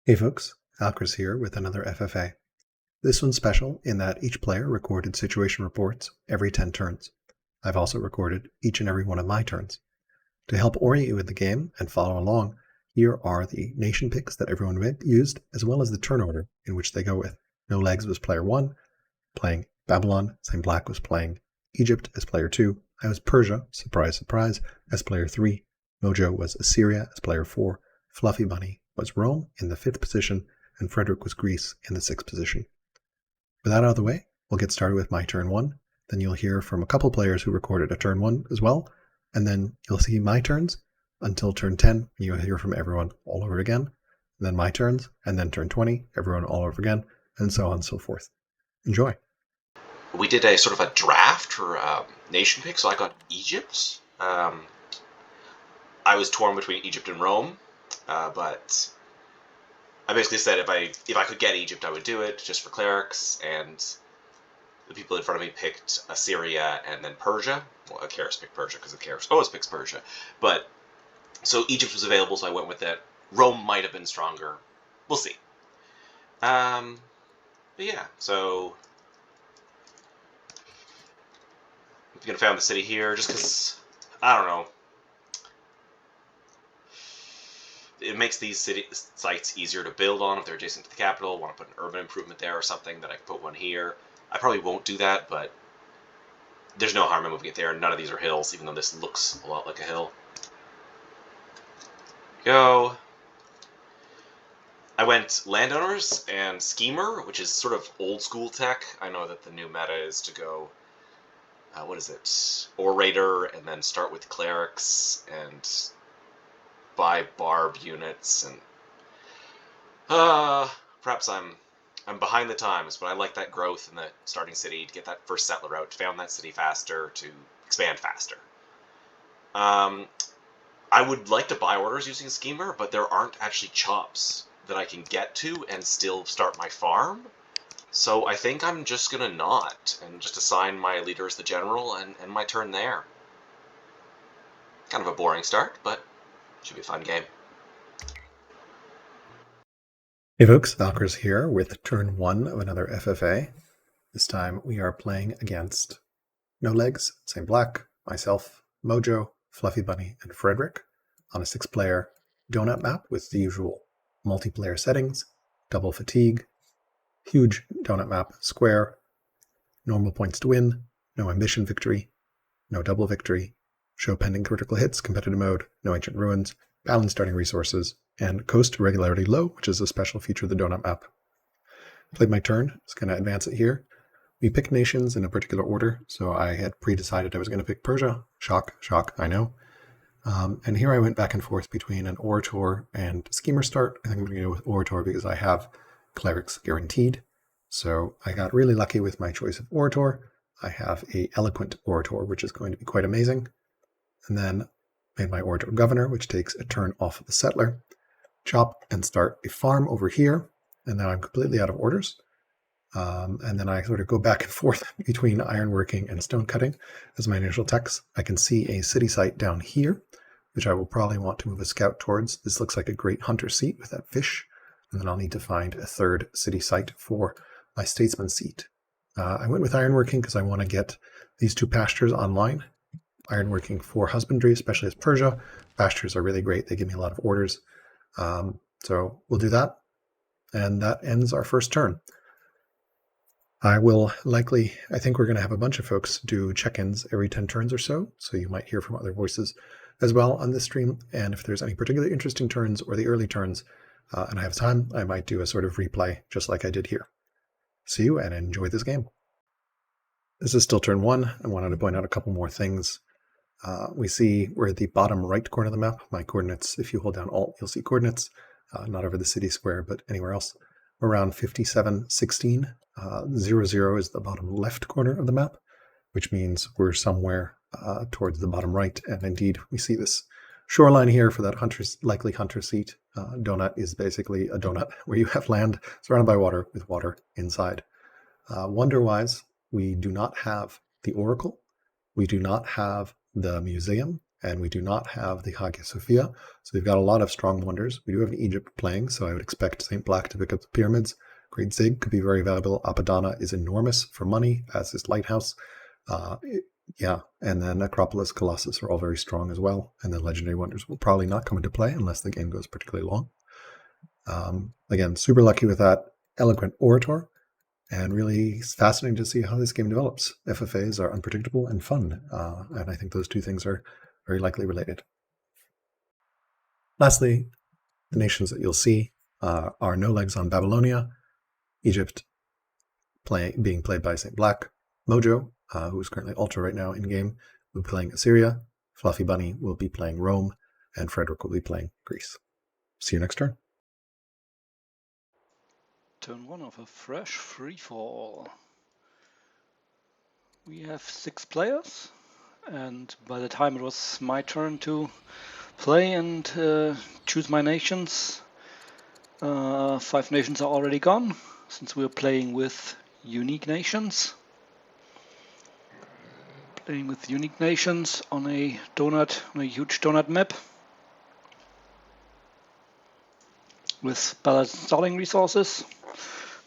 Hey folks, alcaras here with another FFA. This one's special in that each player recorded situation reports every 10 turns. I've also recorded each and every one of my turns. To help orient you with the game and follow along, here are the nation picks that everyone used, as well as the turn order in which they go with. No Legs was player 1, playing Babylon. StBlak was playing Egypt as player 2. I was Persia, surprise, surprise, as player 3. Mojo was Assyria as player 4. Fluffybunny was Rome in the 5th position, and Frederik was Greece in the 6th position. With that out of the way, we'll get started with my turn 1. Then you'll hear from a couple players who recorded a turn 1 as well, and then you'll see my turns until turn 10. You'll hear from everyone all over again, and then my turns, and then turn 20, everyone all over again, and so on and so forth. Enjoy. We did a sort of a draft for nation pick, so I got Egypt. I was torn between Egypt and Rome, but I basically said if I could get Egypt, I would do it just for clerics, and the people in front of me picked Assyria and then Persia. Well, Alcaras picked Persia because Alcaras always picks Persia, but so Egypt was available, so I went with it. Rome might have been stronger. We'll see. But yeah, so I'm gonna found the city here just because I don't know. It makes these city sites easier to build on if they're adjacent to the capital. Want to put an urban improvement there or something, that I can put one here. I probably won't do that, but there's no harm in moving it there. None of these are hills, even though this looks a lot like a hill. Go. I went landowners and schemer, which is sort of old school tech. I know that the new meta is to go, what is it? Orator, and then start with clerics and buy barb units, and perhaps I'm behind the times, but I like that growth in the starting city to get that first settler out, found that city faster, to expand faster. I would like to buy orders using Schemer, but there aren't actually chops that I can get to and still start my farm. So I think I'm just gonna not, and just assign my leader as the general and end my turn there. Kind of a boring start, but should be a fun game. Hey folks, alcaras here with turn 1 of another FFA. This time we are playing against No Legs, StBlak, myself, Mojo, Fluffybunny, and Frederik on a 6-player donut map with the usual multiplayer settings, double fatigue, huge donut map, square, normal points to win, no ambition victory, no double victory, show pending critical hits, competitive mode, no ancient ruins, balanced starting resources, and coast irregularity low, which is a special feature of the donut map. Played my turn, just going to advance it here. We picked nations in a particular order, so I had pre-decided I was going to pick Persia. Shock, shock, I know. And here I went back and forth between an Orator and Schemer start. I think I'm going to go with Orator because I have clerics guaranteed. So I got really lucky with my choice of Orator. I have a Eloquent Orator, which is going to be quite amazing. And then made my Orator Governor, which takes a turn off of the settler. Chop and start a farm over here. And now I'm completely out of orders. And then I sort of go back and forth between ironworking and stone cutting as my initial techs. I can see a city site down here, which I will probably want to move a scout towards. This looks like a great hunter seat with that fish. And then I'll need to find a third city site for my statesman seat. I went with ironworking because I want to get these 2 pastures online. Ironworking for husbandry, especially as Persia. Pastures are really great. They give me a lot of orders. So we'll do that. And that ends our first turn. I think we're going to have a bunch of folks do check-ins every 10 turns or so. So you might hear from other voices as well on this stream. And if there's any particularly interesting turns or the early turns, and I have time, I might do a sort of replay just like I did here. See you and enjoy this game. This is still turn 1. I wanted to point out a couple more things. We see we're at the bottom right corner of the map. My coordinates, if you hold down Alt, you'll see coordinates, not over the city square, but anywhere else. Around 5716. 00 is the bottom left corner of the map, which means we're somewhere towards the bottom right. And indeed, we see this shoreline here for that likely hunter seat. Donut is basically a donut where you have land surrounded by water with water inside. Wonder-wise, we do not have the Oracle. We do not have the museum, and we do not have the Hagia Sophia, so we've got a lot of strong wonders. We do have Egypt playing, so I would expect StBlak to pick up the pyramids. Great Zig could be very valuable. Apadana is enormous for money, as is Lighthouse. Yeah, and then Acropolis, Colossus are all very strong as well, and then Legendary Wonders will probably not come into play unless the game goes particularly long. Again, super lucky with that. Eloquent Orator, and really fascinating to see how this game develops. FFAs are unpredictable and fun, and I think those two things are very likely related. Lastly, the nations that you'll see are No Legs on Babylonia, Egypt being played by StBlak, Mojo, who is currently Ultra right now in-game, will be playing Assyria, fluffybunny will be playing Rome, and Frederik will be playing Greece. See you next turn. Turn 1 of a fresh free-for-all. We have 6 players, and by the time it was my turn to play and choose my nations, 5 nations are already gone, since we're playing with unique nations. Playing with unique nations on a huge donut map with balanced installing resources.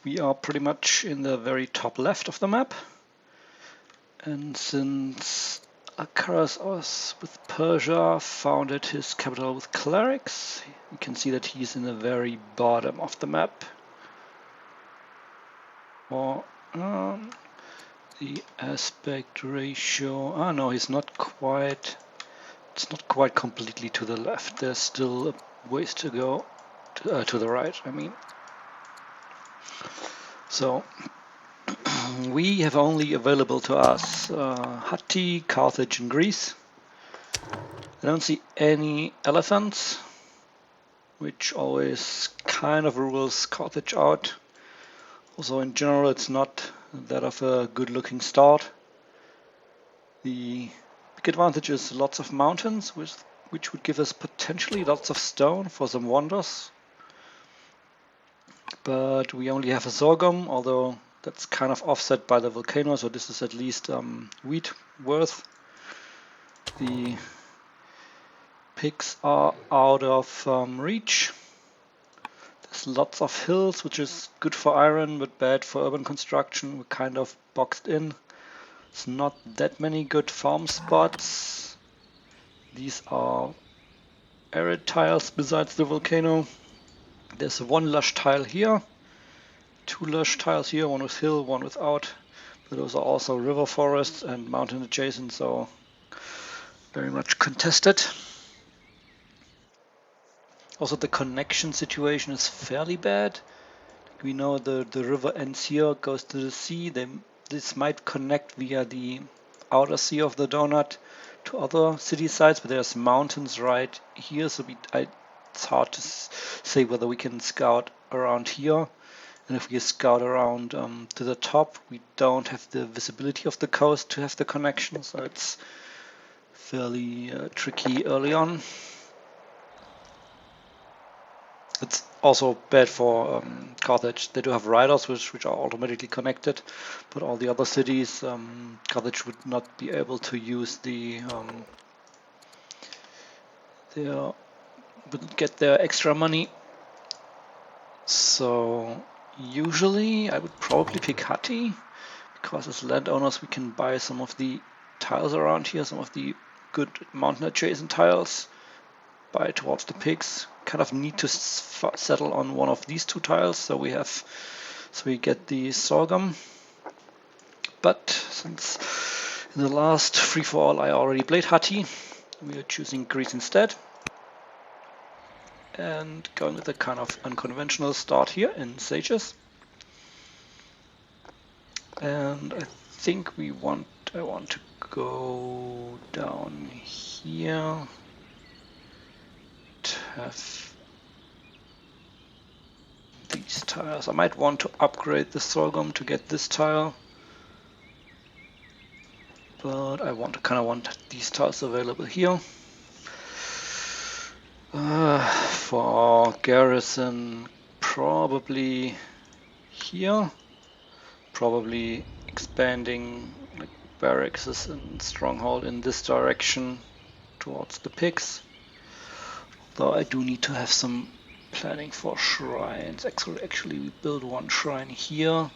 We are pretty much in the very top left of the map, and since alcaras with Persia founded his capital with clerics, you can see that he's in the very bottom of the map. Or the aspect ratio, no, he's not quite, it's not quite completely to the left. There's still a ways to go to the right, I mean. So we have only available to us Hatti, Carthage and Greece. I don't see any elephants, which always kind of rules Carthage out. Also in general it's not that of a good looking start. The big advantage is lots of mountains, which would give us potentially lots of stone for some wonders. But we only have a sorghum, although that's kind of offset by the volcano, so this is at least wheat worth. The pigs are out of reach. There's lots of hills, which is good for iron but bad for urban construction. We're kind of boxed in. It's not that many good farm spots. These are arid tiles besides the volcano. There's 1 lush tile here, 2 lush tiles here, 1 with hill, 1 without. But those are also river forests and mountain adjacent, so very much contested. Also the connection situation is fairly bad. We know the river ends here, goes to the sea. This might connect via the outer sea of the donut to other city sites, but there's mountains right here, so it's hard to say whether we can scout around here. And if we scout around to the top, we don't have the visibility of the coast to have the connection, so it's fairly tricky early on. It's also bad for Carthage. They do have riders which are automatically connected, but all the other cities, Carthage would not be able to use wouldn't get their extra money. So usually I would probably pick Hatti, because as landowners we can buy some of the tiles around here, some of the good mountain adjacent tiles. Buy towards the pigs. Kind of need to settle on one of these 2 tiles, so we get the sorghum. But since in the last free-for-all I already played Hatti, we are choosing Greece instead, and going with a kind of unconventional start here in Sages. And I think I want to go down here. Have these tiles. I might want to upgrade the sorghum to get this tile, but I kind of want these tiles available here. For garrison, probably here. Probably expanding like barracks and stronghold in this direction towards the pigs. Though I do need to have some planning for shrines. Actually, we build one shrine here.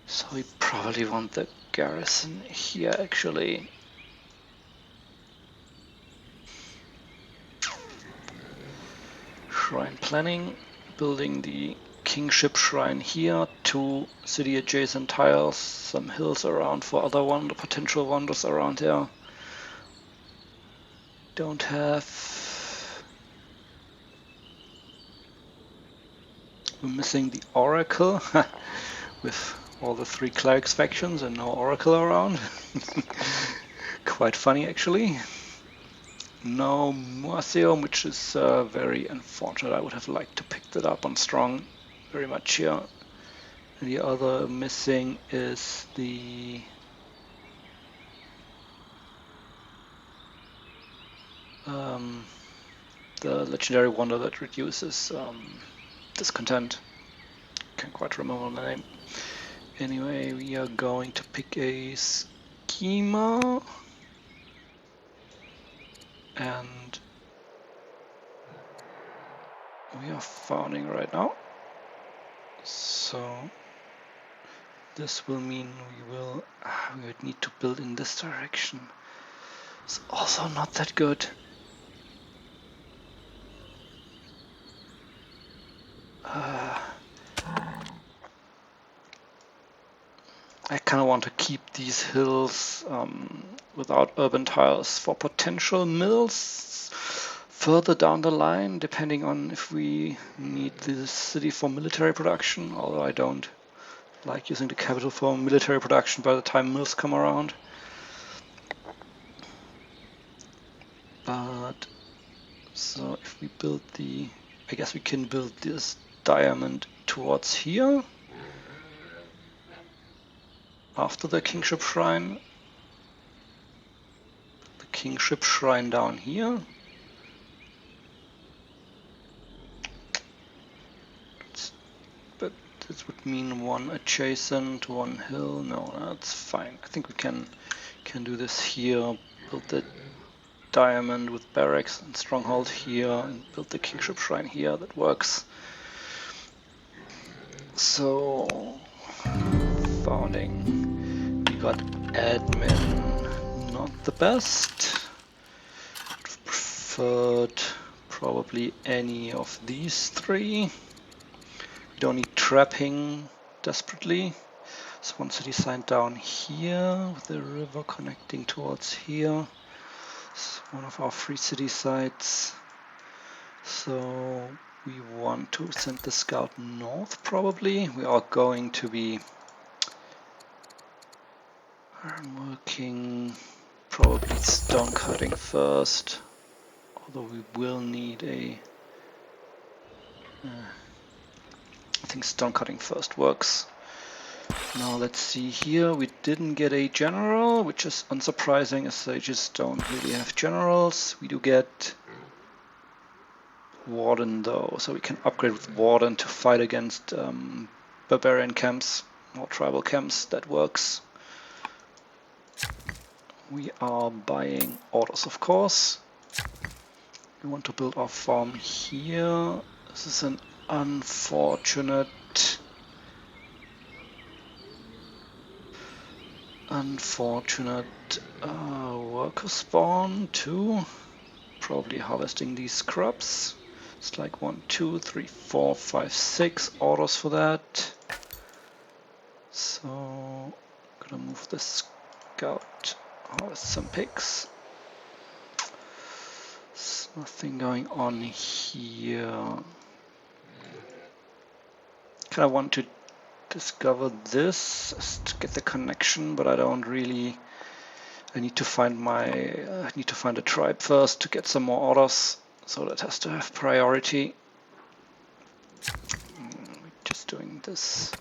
So we probably want the garrison here, actually. Shrine planning, building the kingship shrine here, 2 city adjacent tiles, some hills around for other potential wonders around there. Don't have... We're missing the oracle with all the 3 clerics factions and no oracle around. Quite funny, actually. No museum, which is very unfortunate. I would have liked to pick that up on strong very much here. And the other missing is the legendary wonder that reduces discontent. Can't quite remember the name. Anyway, we are going to pick a schema. And we are founding right now, so this will mean we would need to build in this direction. It's also not that good. I kind of want to keep these hills without urban tiles for potential mills further down the line, depending on if we need this city for military production, although I don't like using the capital for military production by the time mills come around. But so if we build I guess we can build this diamond towards here after the kingship shrine. The kingship shrine down here. But this would mean 1 adjacent, 1 hill. No, that's fine. I think we can do this here. Build the diamond with barracks and stronghold here, and build the kingship shrine here. That works. So founding. We got admin, not the best. Would have preferred probably any of these 3. We don't need trapping desperately. So 1 city sign down here with the river connecting towards here. It's one of our free city sites. So we want to send the scout north probably. We are going to be working probably stone cutting first, although we will need I think stone cutting first works. Now let's see here, we didn't get a general, which is unsurprising as they just don't really have generals. We do get warden though, so we can upgrade with warden to fight against barbarian camps or tribal camps. That works. We are buying orders, of course. We want to build our farm here. This is an unfortunate worker spawn too. Probably harvesting these crops. It's like 1, 2, 3, 4, 5, 6 orders for that. So I'm gonna move the scout, harvest some pigs. There's nothing going on here. Kind of want to discover this to get the connection, but I don't really. I need to find a tribe first to get some more orders, so that has to have priority. We're just doing this,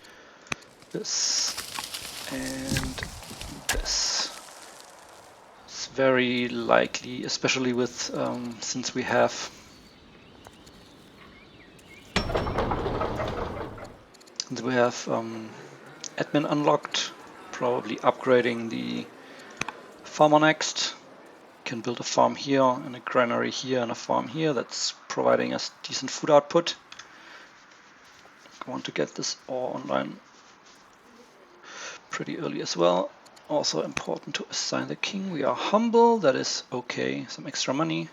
and this. It's very likely, especially with since we have admin unlocked, probably upgrading the farmer next. can build a farm here and a granary here and a farm here. That's providing us decent food output. I want to get this all online pretty early as well. Also important to assign the king. We are humble, that is okay. Some extra money,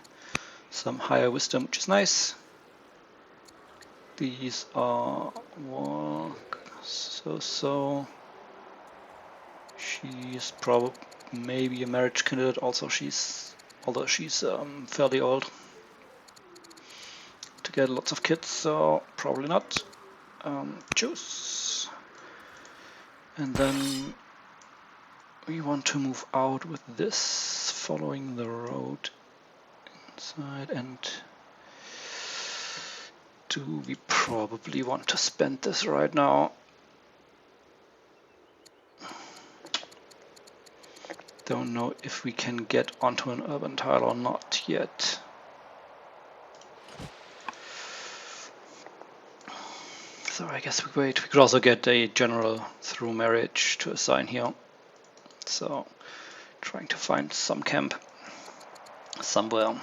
some higher wisdom, which is nice. These are so. She's probably maybe a marriage candidate. Also, although she's fairly old to get lots of kids, so probably not. Choose, and then we want to move out with this, following the road inside. And do we probably want to spend this right now? Don't know if we can get onto an urban tile or not yet. So I guess we wait. We could also get a general through marriage to assign here. So trying to find some camp somewhere.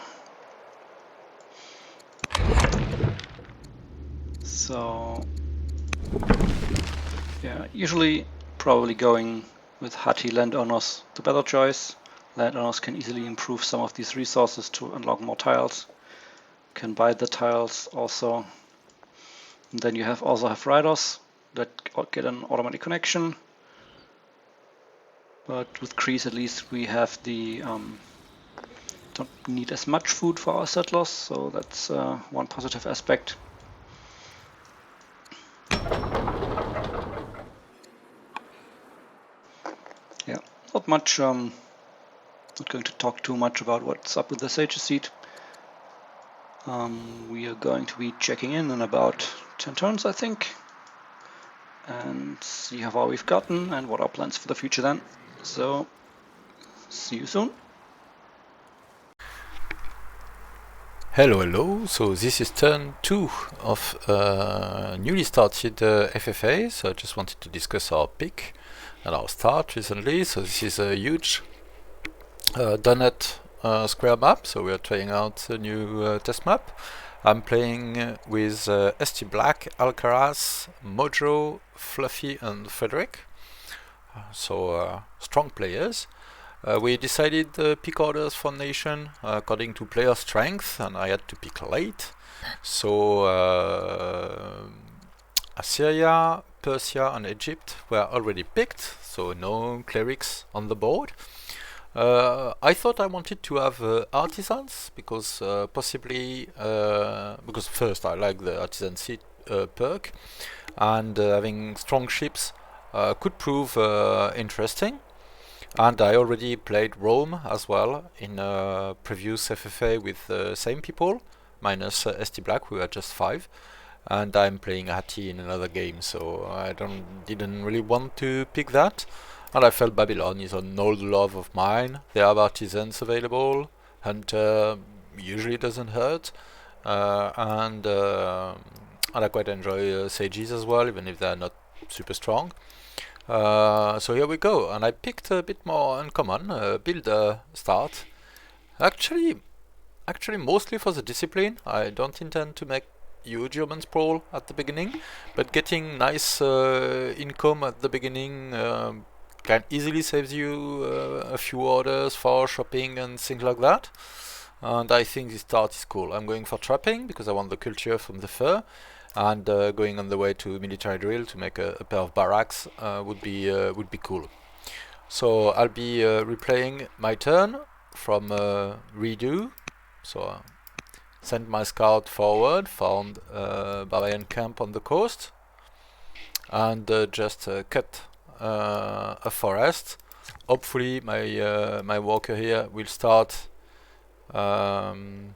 So yeah, usually probably going with Hati landowners the better choice. Landowners can easily improve some of these resources to unlock more tiles. Can buy the tiles also. And then you also have riders that get an automatic connection. But with Greece at least we have the don't need as much food for our settlers, so that's one positive aspect. Yeah, not much. Not going to talk too much about what's up with the Sage's Seat. We are going to be checking in about 10 turns, I think, and see how far we've gotten and what our plans for the future then. So, see you soon. Hello, so this is turn 2 of newly started FFA, so I just wanted to discuss our pick and our start recently. So this is a huge donut square map, so we are trying out a new test map. I'm playing with StBlak, Alcaras, Mojo, Fluffy and Frederik, so strong players. We decided pick orders for nation according to player strength, and I had to pick late. So Assyria, Persia and Egypt were already picked, so no clerics on the board. I thought I wanted to have artisans because possibly because first I like the artisan seat perk, and having strong ships could prove interesting. And I already played Rome as well in a previous FFA with the same people, minus StBlak, who are just 5. And I'm playing Hati in another game, so I didn't really want to pick that. And I felt Babylon is an old love of mine. They have artisans available. Hunter usually doesn't hurt. And I quite enjoy Sages as well, even if they're not super strong. So here we go, and I picked a bit more uncommon, builder start. Actually mostly for the discipline. I don't intend to make huge urban sprawl at the beginning, but getting nice income at the beginning can easily save you a few orders for shopping and things like that. And I think this start is cool. I'm going for trapping because I want the culture from the fur, and going on the way to military drill to make a pair of barracks would be cool. So I'll be replaying my turn from redo. So sent my scout forward, found barbarian camp on the coast, and just cut a forest. Hopefully my walker here will start the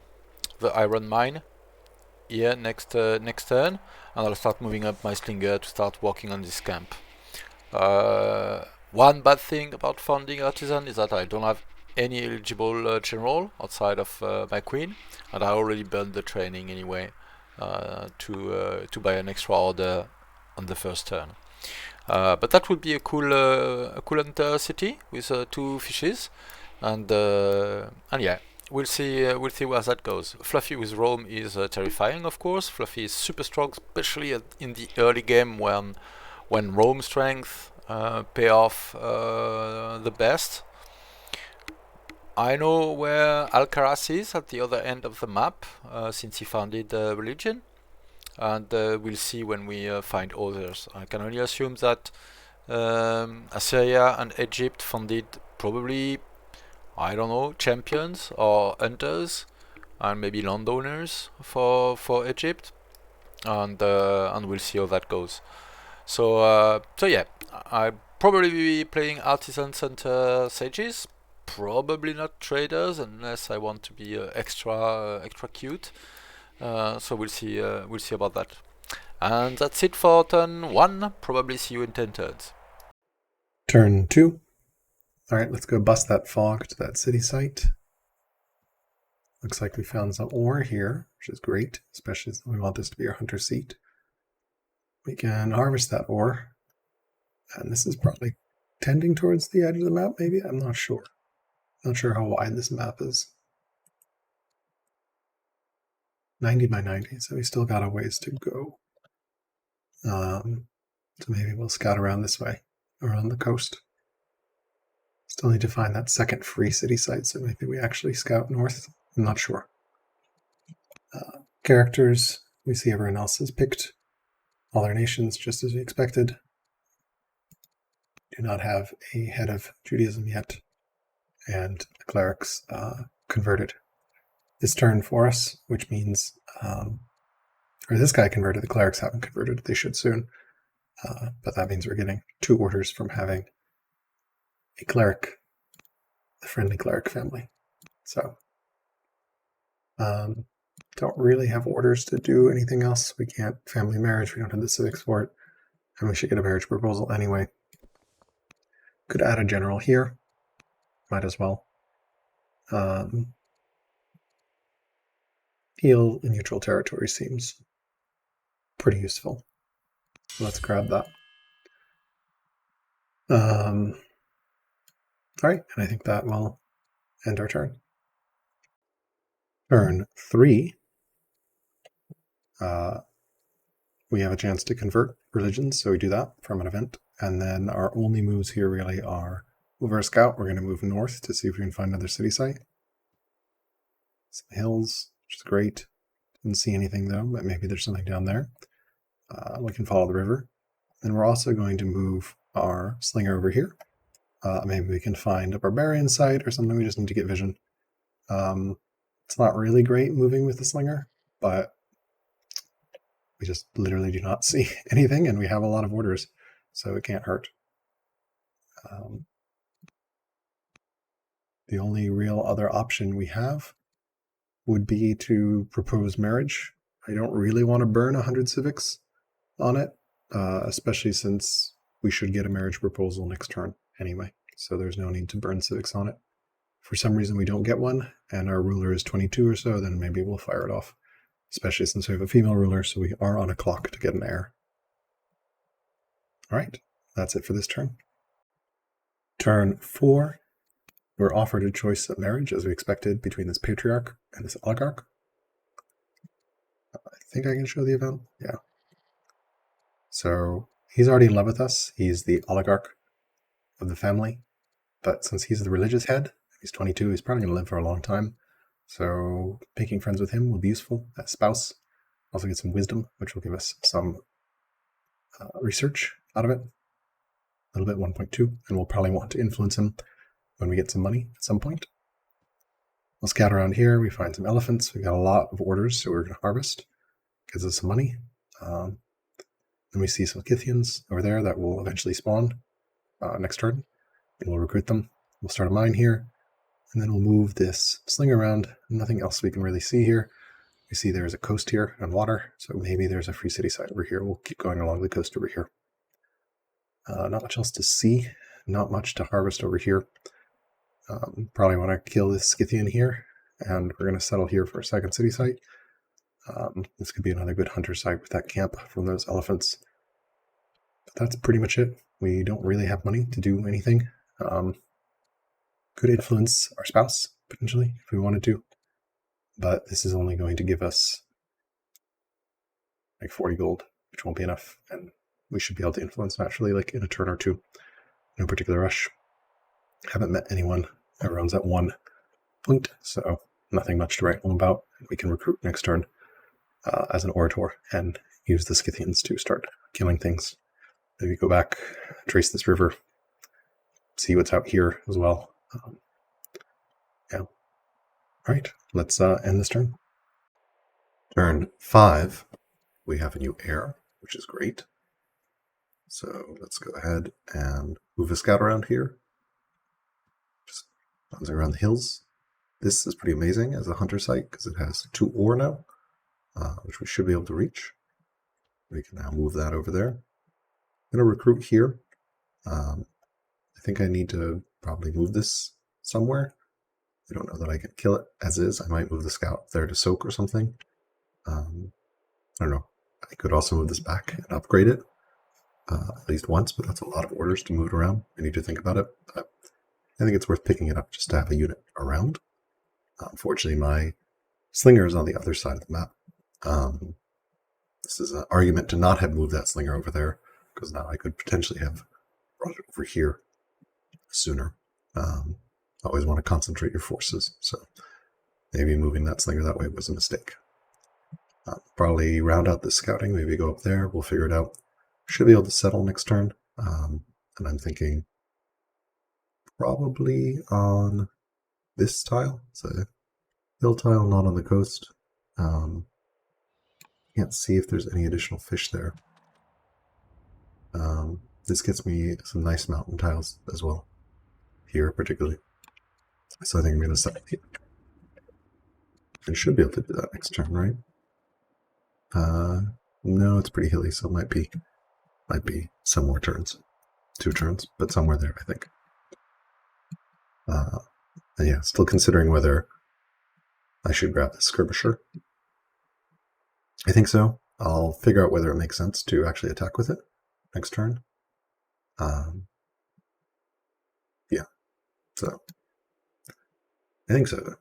iron mine here next turn, and I'll start moving up my slinger to start working on this camp. One bad thing about founding artisan is that I don't have any eligible general outside of my queen, and I already burned the training anyway to buy an extra order on the first turn. But that would be a cool hunter city with 2 fishes, and yeah, we'll see where that goes. Fluffy with Rome is terrifying, of course. Fluffy is super strong, especially in the early game when Rome strength pay off the best. I know where Alcaras is at the other end of the map, since he founded religion, and we'll see when we find others. I can only assume that Assyria and Egypt founded probably, I don't know, champions or hunters, and maybe landowners for Egypt, and we'll see how that goes. So yeah, I'll probably be playing artisans and sages. Probably not traders unless I want to be extra cute. So we'll see about that. And that's it for turn 1. Probably see you in 10 turns. Turn 2. All right, let's go bust that fog to that city site. Looks like we found some ore here, which is great, especially since we want this to be our hunter seat. We can harvest that ore, and this is probably tending towards the edge of the map, maybe? I'm not sure. Not sure how wide this map is. 90 by 90, so we still got a ways to go. So maybe we'll scout around this way, around the coast. Still need to find that second free city site, so maybe we actually scout north. I'm not sure. Characters, we see everyone else has picked all their nations, just as we expected. Do not have a head of Judaism yet, and the clerics converted this turn for us, which means, or this guy converted, the clerics haven't converted, they should soon, but that means we're getting 2 orders from having a cleric, the friendly cleric family. So, don't really have orders to do anything else. We can't family marriage, we don't have the civics for it, and we should get a marriage proposal anyway. Could add a general here, might as well. Heal in neutral territory seems pretty useful. Let's grab that. All right, and I think that will end our turn. Turn 3. We have a chance to convert religions, so we do that from an event. And then our only moves here really are move our scout. We're going to move north to see if we can find another city site. Some hills, which is great. Didn't see anything though, but maybe there's something down there. We can follow the river. Then we're also going to move our slinger over here. Maybe we can find a barbarian site or something. We just need to get vision. It's not really great moving with the slinger, but we just literally do not see anything, and we have a lot of orders, so it can't hurt. The only real other option we have would be to propose marriage. I don't really want to burn 100 civics on it, especially since we should get a marriage proposal next turn anyway, so there's no need to burn civics on it. If for some reason we don't get one, and our ruler is 22 or so, then maybe we'll fire it off, especially since we have a female ruler, so we are on a clock to get an heir. All right, that's it for this turn. Turn 4, we're offered a choice of marriage, as we expected, between this patriarch and this oligarch. I think I can show the event. Yeah. So he's already in love with us. He's the oligarch of the family, but since he's the religious head, he's 22, he's probably going to live for a long time. So making friends with him will be useful as spouse. Also get some wisdom, which will give us some research out of it. A little bit, 1.2, and we'll probably want to influence him when we get some money at some point. We'll scout around here. We find some elephants. We've got a lot of orders, so we're going to harvest. Gives us some money. Then we see some Scythians over there that will eventually spawn next turn, and we'll recruit them. We'll start a mine here, and then we'll move this sling around. Nothing else we can really see here. We see there's a coast here and water, so maybe there's a free city site over here. We'll keep going along the coast over here. Not much else to see, not much to harvest over here. Probably want to kill this Scythian here, and we're going to settle here for a second city site. This could be another good hunter site with that camp from those elephants. But that's pretty much it. We don't really have money to do anything. Could influence our spouse, potentially, if we wanted to. But this is only going to give us like 40 gold, which won't be enough. And we should be able to influence naturally, like in a turn or two. No particular rush. Haven't met anyone. Everyone's at 1 point, so nothing much to write home about. We can recruit next turn as an orator and use the Scythians to start killing things. Maybe go back, trace this river, see what's out here as well. Yeah. All right, let's end this turn. Turn 5, we have a new heir, which is great. So let's go ahead and move a scout around here. Just bouncing around the hills. This is pretty amazing as a hunter site because it has 2 ore now, which we should be able to reach. We can now move that over there. I'm going to recruit here. I think I need to probably move this somewhere. I don't know that I can kill it as is. I might move the scout there to soak or something. I don't know. I could also move this back and upgrade it at least once, but that's a lot of orders to move it around. I need to think about it. I think it's worth picking it up just to have a unit around. Unfortunately, my slinger is on the other side of the map. This is an argument to not have moved that slinger over there, because now I could potentially have brought it over here sooner. Always want to concentrate your forces, so maybe moving that slinger that way was a mistake. Probably round out this scouting, maybe go up there, we'll figure it out. Should be able to settle next turn, and I'm thinking probably on this tile. It's a hill tile, not on the coast. Can't see if there's any additional fish there. This gets me some nice mountain tiles as well, here particularly. So I think I'm going to set it here. I should be able to do that next turn, right? No, it's pretty hilly, so it might be some more turns. 2 turns, but somewhere there, I think. And yeah, still considering whether I should grab the skirmisher. I think so. I'll figure out whether it makes sense to actually attack with it next turn. Yeah, so I think so, though.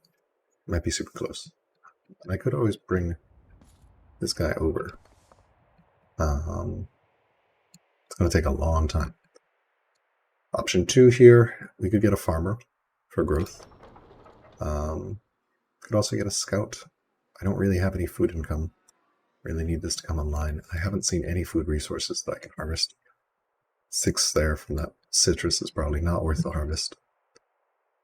Might be super close. And I could always bring this guy over. It's going to take a long time. Option 2 here, we could get a farmer for growth. Could also get a scout. I don't really have any food income. Really need this to come online. I haven't seen any food resources that I can harvest. 6 there from that citrus is probably not worth the harvest.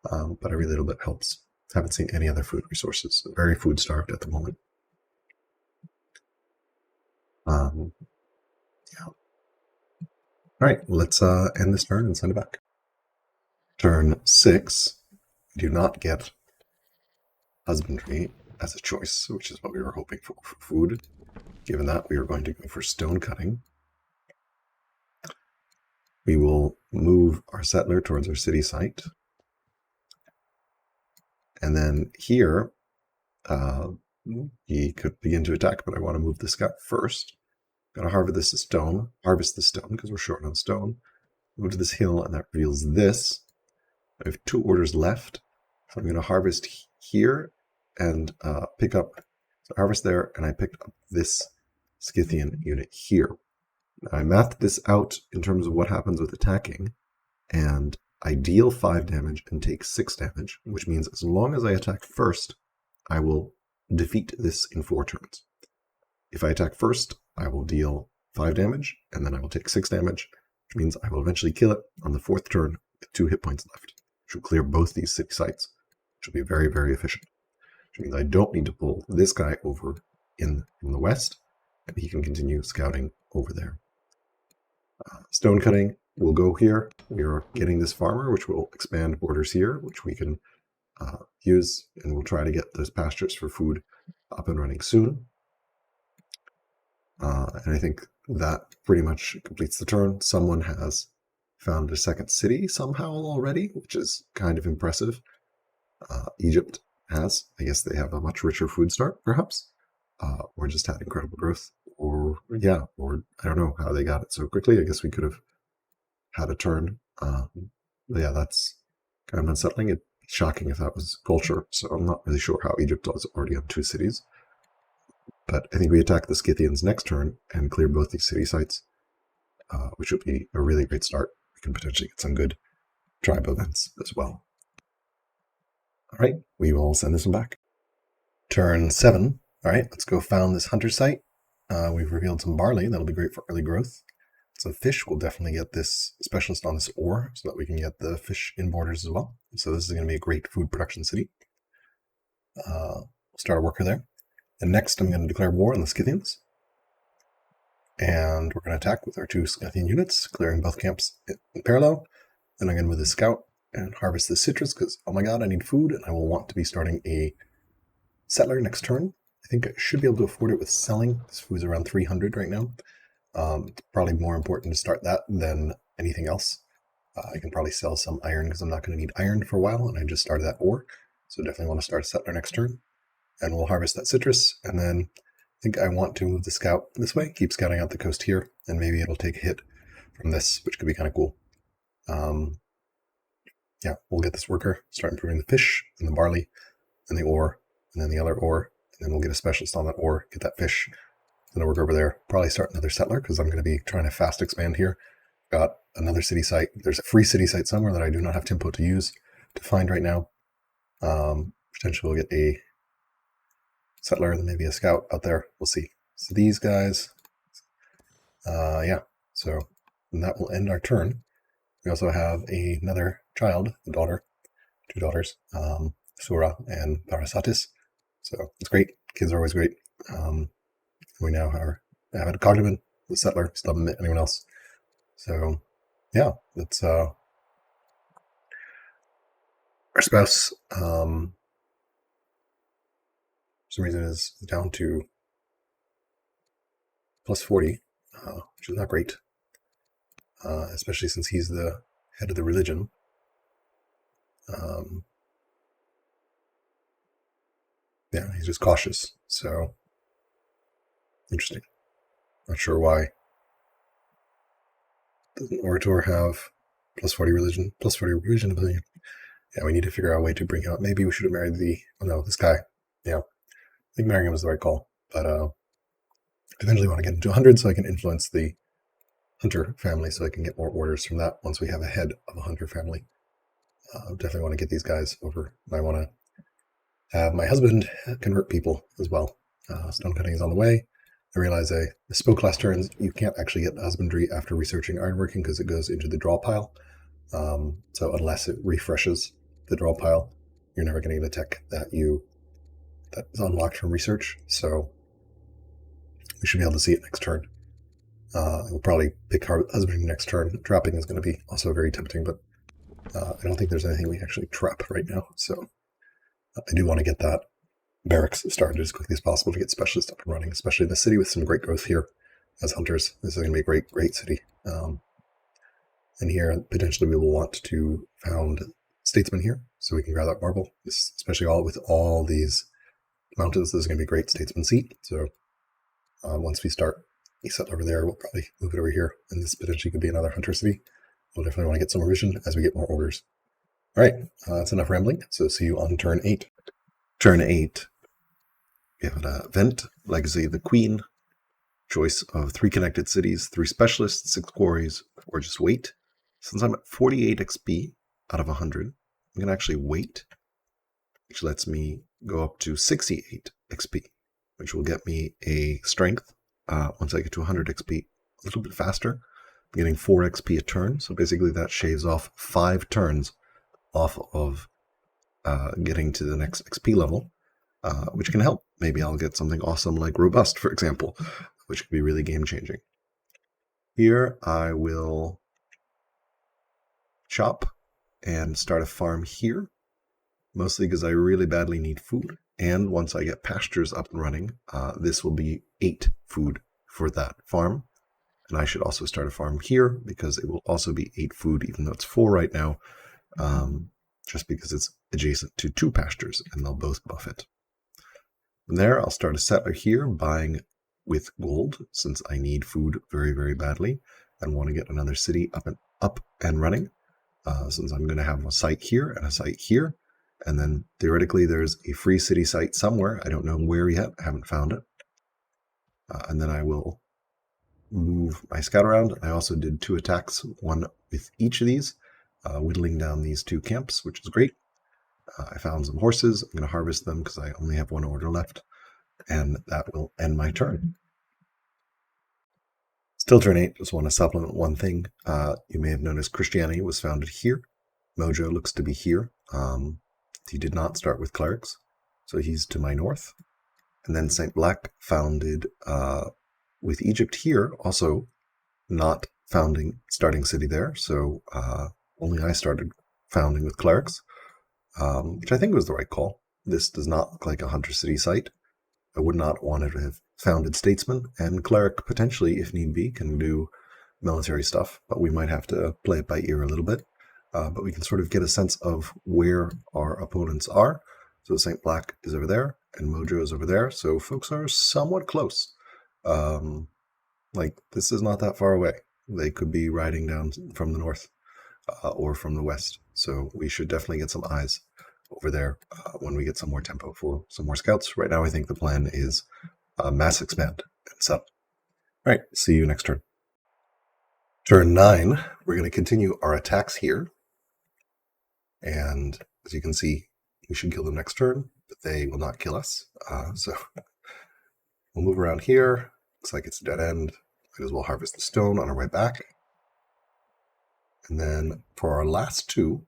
But every little bit helps. Haven't seen any other food resources. Very food starved at the moment. Yeah. All right, let's end this turn and send it back. Turn 6, we do not get husbandry as a choice, which is what we were hoping for food. Given that, we are going to go for stone cutting. We will move our settler towards our city site. And then here, he could begin to attack, but I want to move the scout first. I'm going to harvest the stone, because we're short on stone. Move to this hill, and that reveals this. I have 2 orders left. So I'm going to harvest here and pick up, so harvest there, and I picked up this Scythian unit here. Now, I mathed this out in terms of what happens with attacking, and I deal 5 damage and take 6 damage, which means as long as I attack first, I will defeat this in 4 turns. If I attack first, I will deal 5 damage, and then I will take 6 damage, which means I will eventually kill it on the 4th turn with 2 hit points left, which will clear both these city sites, which will be very, very efficient. Which means I don't need to pull this guy over in the west, and he can continue scouting over there. Stone cutting will go here. We are getting this farmer, which will expand borders here, which we can use, and we'll try to get those pastures for food up and running soon. And I think that pretty much completes the turn. Someone has found a second city somehow already, which is kind of impressive. Egypt has. I guess they have a much richer food start, perhaps, or just had incredible growth, or I don't know how they got it so quickly. I guess we could have had a turn. But yeah, that's kind of unsettling. It'd be shocking if that was culture, so I'm not really sure how Egypt does already have 2 cities. But I think we attack the Scythians next turn and clear both these city sites, which would be a really great start. We can potentially get some good tribe events as well. All right, we will send this one back. Turn 7. All right, let's go found this hunter site. We've revealed some barley. That'll be great for early growth. So fish, will definitely get this specialist on this ore so that we can get the fish in borders as well. So this is going to be a great food production city. We'll start a worker there. And next I'm going to declare war on the Scythians. And we're going to attack with our 2 Scythian units, clearing both camps in parallel. Then I'm going to move the scout and harvest the citrus because, oh my god, I need food and I will want to be starting a settler next turn. I think I should be able to afford it with selling. This food's around 300 right now. It's probably more important to start that than anything else. I can probably sell some iron because I'm not going to need iron for a while, and I just started that ore. So definitely want to start a settler next turn. And we'll harvest that citrus, and then I think I want to move the scout this way, keep scouting out the coast here, and maybe it'll take a hit from this, which could be kind of cool. Yeah, we'll get this worker, start improving the fish, and the barley, and the ore, and then the other ore, and then we'll get a specialist on that ore, get that fish, then I'll work over there, probably start another settler, because I'm going to be trying to fast expand here. Got another city site. There's a free city site somewhere that I do not have tempo to use to find right now. Potentially we'll get a settler, then maybe a scout out there. We'll see. So these guys, yeah. So that will end our turn. We also have another child, a daughter, 2 daughters, Sura and Parasatis. So it's great. Kids are always great. We now have a cognomen, the settler, still haven't met anyone else. So yeah, that's our spouse. For some reason is down to plus 40, which is not great, especially since he's the head of the religion. Yeah, he's just cautious. So interesting. Not sure why. Doesn't Orator have plus 40 religion? Plus 40 religion ability. Yeah, we need to figure out a way to bring out. Maybe we should have married this guy. Yeah, I think marrying him was the right call. But eventually want to get into 100 so I can influence the hunter family so I can get more orders from that once we have a head of a hunter family. Definitely want to get these guys over. I want to have my husband convert people as well. Stone cutting is on the way. I realize I spoke last turn, you can't actually get husbandry after researching ironworking because it goes into the draw pile. So unless it refreshes the draw pile, you're never going to get a tech that is unlocked from research. So we should be able to see it next turn. We'll probably pick husbandry next turn. Trapping is going to be also very tempting, but I don't think there's anything we actually trap right now. So I do want to get that barracks started as quickly as possible to get specialists up and running, especially in the city with some great growth here as hunters. This is going to be a great, great city. And here, potentially, we will want to found statesmen here so we can grab that marble, especially with all these mountains. This is going to be a great statesman seat. So once we start a settler over there, we'll probably move it over here. And this potentially could be another hunter city. We'll definitely want to get some revision as we get more orders. All right, that's enough rambling. So see you on turn 8. Turn 8. We have an event, Legacy of the Queen, choice of 3 connected cities, 3 specialists, 6 quarries, or just wait. Since I'm at 48 XP out of 100, I'm going to actually wait, which lets me go up to 68 XP, which will get me a strength once I get to 100 XP a little bit faster. I'm getting 4 XP a turn, so basically that shaves off 5 turns off of getting to the next XP level, which can help. Maybe I'll get something awesome like Robust, for example, which could be really game-changing. Here I will shop and start a farm here, mostly because I really badly need food. And once I get pastures up and running, this will be 8 food for that farm. And I should also start a farm here because it will also be 8 food, even though it's 4 right now, just because it's adjacent to 2 pastures and they'll both buff it. From there, I'll start a settler here, buying with gold, since I need food very, very badly and want to get another city up and running. since I'm going to have a site here and a site here. And then theoretically, there's a free city site somewhere. I don't know where yet. I haven't found it. And then I will move my scout around. I also did 2 attacks, one with each of these, whittling down these 2 camps, which is great. I found some horses. I'm going to harvest them because I only have 1 order left. And that will end my turn. Still turn 8, just want to supplement one thing. You may have noticed Christianity was founded here. Mojo looks to be here. He did not start with clerics, so he's to my north. And then StBlak founded with Egypt here, also not starting city there, so only I started founding with clerics, which I think was the right call. This does not look like a hunter city site. I would not want to have founded statesman, and cleric potentially, if need be, can do military stuff, but we might have to play it by ear a little bit. But we can sort of get a sense of where our opponents are. So StBlak is over there, and Mojo is over there, so folks are somewhat close. This is not that far away. They could be riding down from the north or from the west, so we should definitely get some eyes over there when we get some more tempo for some more scouts. Right now, I think the plan is mass expand and sub. All right, see you next turn. Turn 9, we're going to continue our attacks here. And as you can see, we should kill them next turn, but they will not kill us. So we'll move around here. Looks like it's a dead end. Might as well harvest the stone on our way back. And then for our last 2,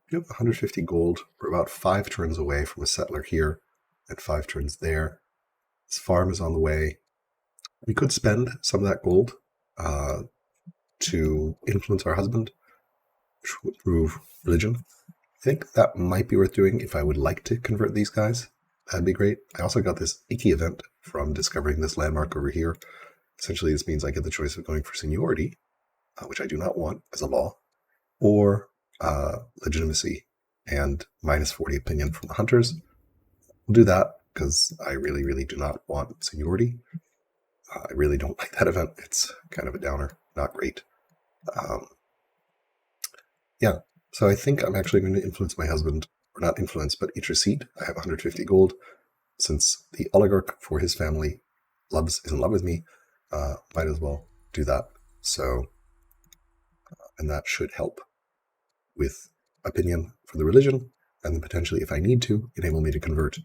we have 150 gold. We're about 5 turns away from a settler here and 5 turns there. This farm is on the way. We could spend some of that gold to influence our husband, which will improve religion. I think that might be worth doing if I would like to convert these guys. That'd be great. I also got this icky event from discovering this landmark over here. Essentially, this means I get the choice of going for seniority, which I do not want as a law, or legitimacy and minus 40 opinion from the hunters. We'll do that because I really, really do not want seniority. I really don't like that event. It's kind of a downer. Not great. Yeah. So I think I'm actually going to influence my husband, or not influence, but intercede. I have 150 gold. Since the oligarch for his family is in love with me, might as well do that. So, and that should help with opinion for the religion, and then potentially, if I need to, enable me to convert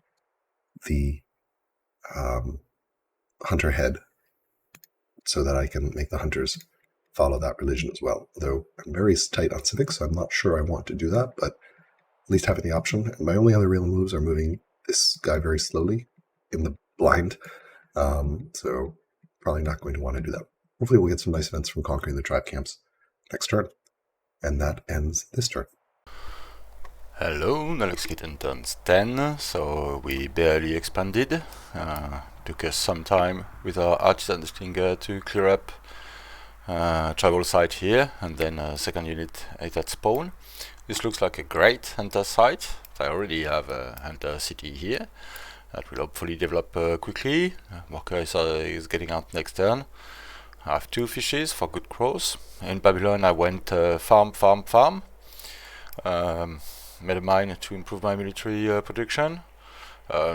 the hunter head so that I can make the hunters follow that religion as well. Although I'm very tight on civics, so I'm not sure I want to do that, but at least having the option. And my only other real moves are moving this guy very slowly in the blind, so probably not going to want to do that. Hopefully we'll get some nice events from conquering the tribe camps next turn. And that ends this turn. Hello, nolegskitten turns 10, so we barely expanded. Took us some time with our artisan slinger to clear up tribal site here, and then a second unit at spawn. This looks like a great hunter site. I already have a hunter city here that will hopefully develop quickly. Worker is getting out next turn. I have 2 fishes for good crows. In Babylon I went farm. Made a mine to improve my military production.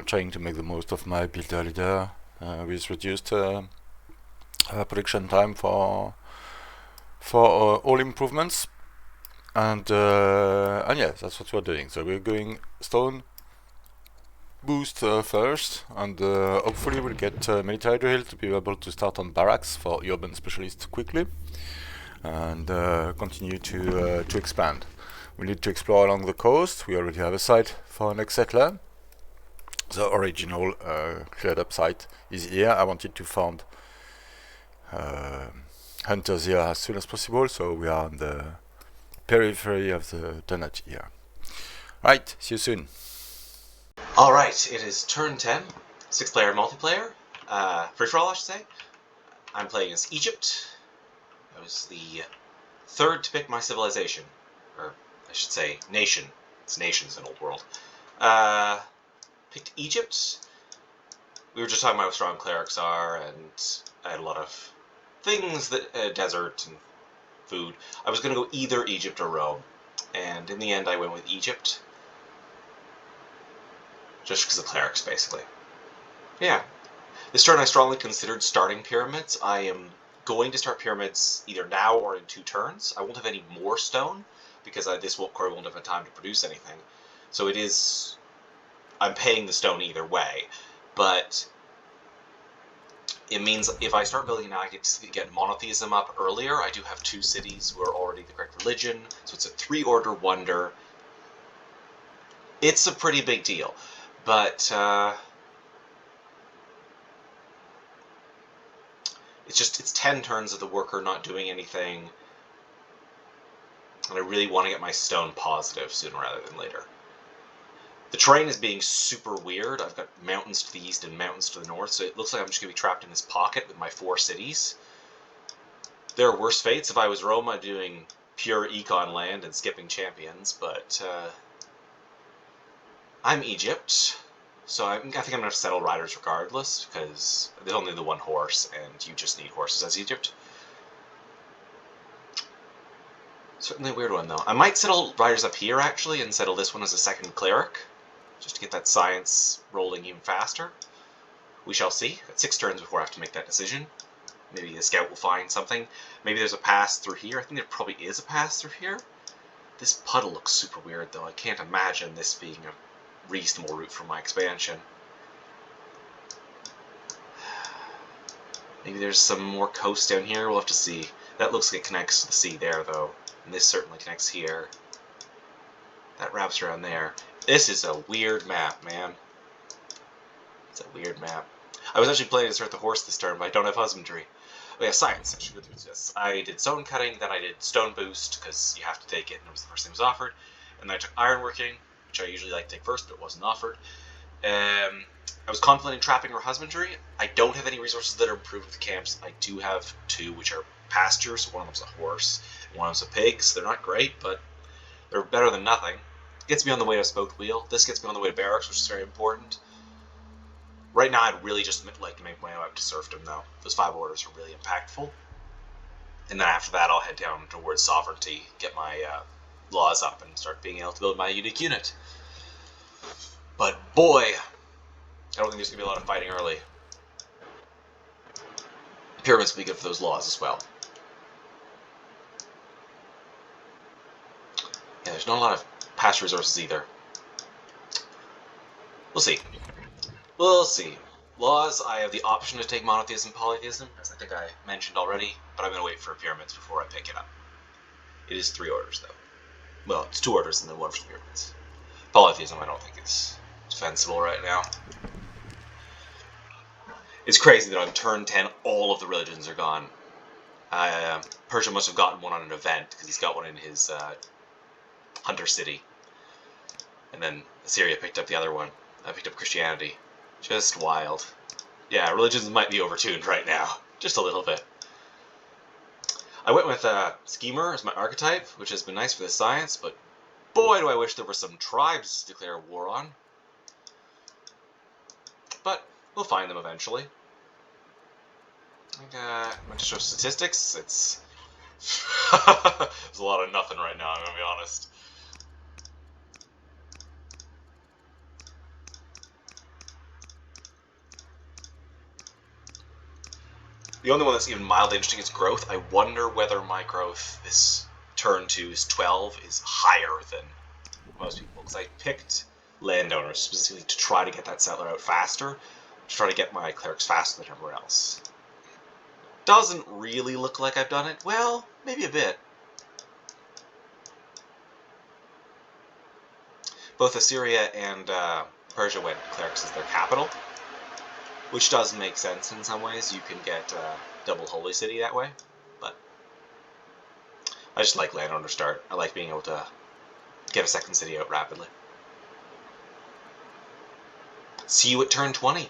Trying to make the most of my builder leader with reduced production time for all improvements. And yeah, that's what we're doing. So we're going stone boost first, and hopefully we'll get military drill to be able to start on barracks for urban specialists quickly, and continue to expand. We need to explore along the coast. We already have a site for our next settler. The original cleared up site is here. I wanted to found hunters here as soon as possible, so we are on the periphery of the donut here. Right, see you soon. Alright, it is turn 10, 6-player multiplayer, free for all I should say. I'm playing as Egypt. I was the 3rd to pick my civilization, or I should say nation. It's nations in Old World. Picked Egypt. We were just talking about how strong clerics are, and I had a lot of things that desert and food. I was going to go either Egypt or Rome, and in the end I went with Egypt. Just because of clerics, basically. Yeah. This turn I strongly considered starting pyramids. I am going to start pyramids either now or in 2 turns. I won't have any more stone, because this core won't have time to produce anything. So it is... I'm paying the stone either way. But it means if I start building now, I get monotheism up earlier. I do have 2 cities who are already the correct religion, so it's a 3-order wonder. It's a pretty big deal. But, it's 10 turns of the worker not doing anything, and I really want to get my stone positive sooner rather than later. The terrain is being super weird. I've got mountains to the east and mountains to the north, so it looks like I'm just going to be trapped in this pocket with my 4 cities. There are worse fates. If I was Roma, doing pure econ land and skipping champions, but I'm Egypt. So I think I'm going to have to settle riders regardless, because there's only the 1 horse, and you just need horses as Egypt. Certainly a weird one, though. I might settle riders up here, actually, and settle this one as a 2nd cleric, just to get that science rolling even faster. We shall see. At 6 turns before I have to make that decision. Maybe the scout will find something. Maybe there's a pass through here. I think there probably is a pass through here. This puddle looks super weird, though. I can't imagine this being a reasonable route for my expansion. Maybe there's some more coast down here. We'll have to see. That looks like it connects to the sea there, though. And this certainly connects here. That wraps around there. This is a weird map, man. It's a weird map. I was actually planning to start the horse this turn, but I don't have husbandry. Oh yeah, science. I should go through this. I did stone cutting, then I did stone boost, because you have to take it, and it was the first thing that was offered. And then I took ironworking, which I usually like to take first, but it wasn't offered. I was confident in trapping or husbandry. I don't have any resources that are improved with the camps. I do have 2, which are pastures. One of them's a horse, and one of them's a pig, so they're not great, but they're better than nothing. Gets me on the way to Spoke Wheel. This gets me on the way to Barracks, which is very important. Right now, I'd really just like to make my way up to Serfdom, though. Those 5 orders are really impactful. And then after that, I'll head down towards Sovereignty, get my laws up, and start being able to build my unique unit. But boy, I don't think there's going to be a lot of fighting early. Pyramids will be good for those laws as well. Yeah, there's not a lot of past resources either. We'll see. We'll see. Laws, I have the option to take monotheism and polytheism, as I think I mentioned already, but I'm going to wait for pyramids before I pick it up. It is 3 orders, though. Well, it's 2 orders and then 1 for the pyramids. Polytheism I don't think is defensible right now. It's crazy that on turn 10, all of the religions are gone. Persia must have gotten one on an event, because he's got one in his Hunter City. And then Assyria picked up the other one. I picked up Christianity. Just wild. Yeah, religions might be overtuned right now. Just a little bit. I went with Schemer as my archetype, which has been nice for the science, but boy do I wish there were some tribes to declare war on. But we'll find them eventually. I'm going to show statistics. It's... There's a lot of nothing right now, I'm going to be honest. The only one that's even mildly interesting is growth. I wonder whether my growth this turn 2 is 12 is higher than most people. Because I picked landowners specifically to try to get that settler out faster. To try to get my clerics faster than everywhere else. Doesn't really look like I've done it. Well, maybe a bit. Both Assyria and Persia went clerics as their capital. Which does make sense in some ways. You can get double holy city that way, but I just like landowner start. I like being able to get a 2nd city out rapidly. See you at turn 20.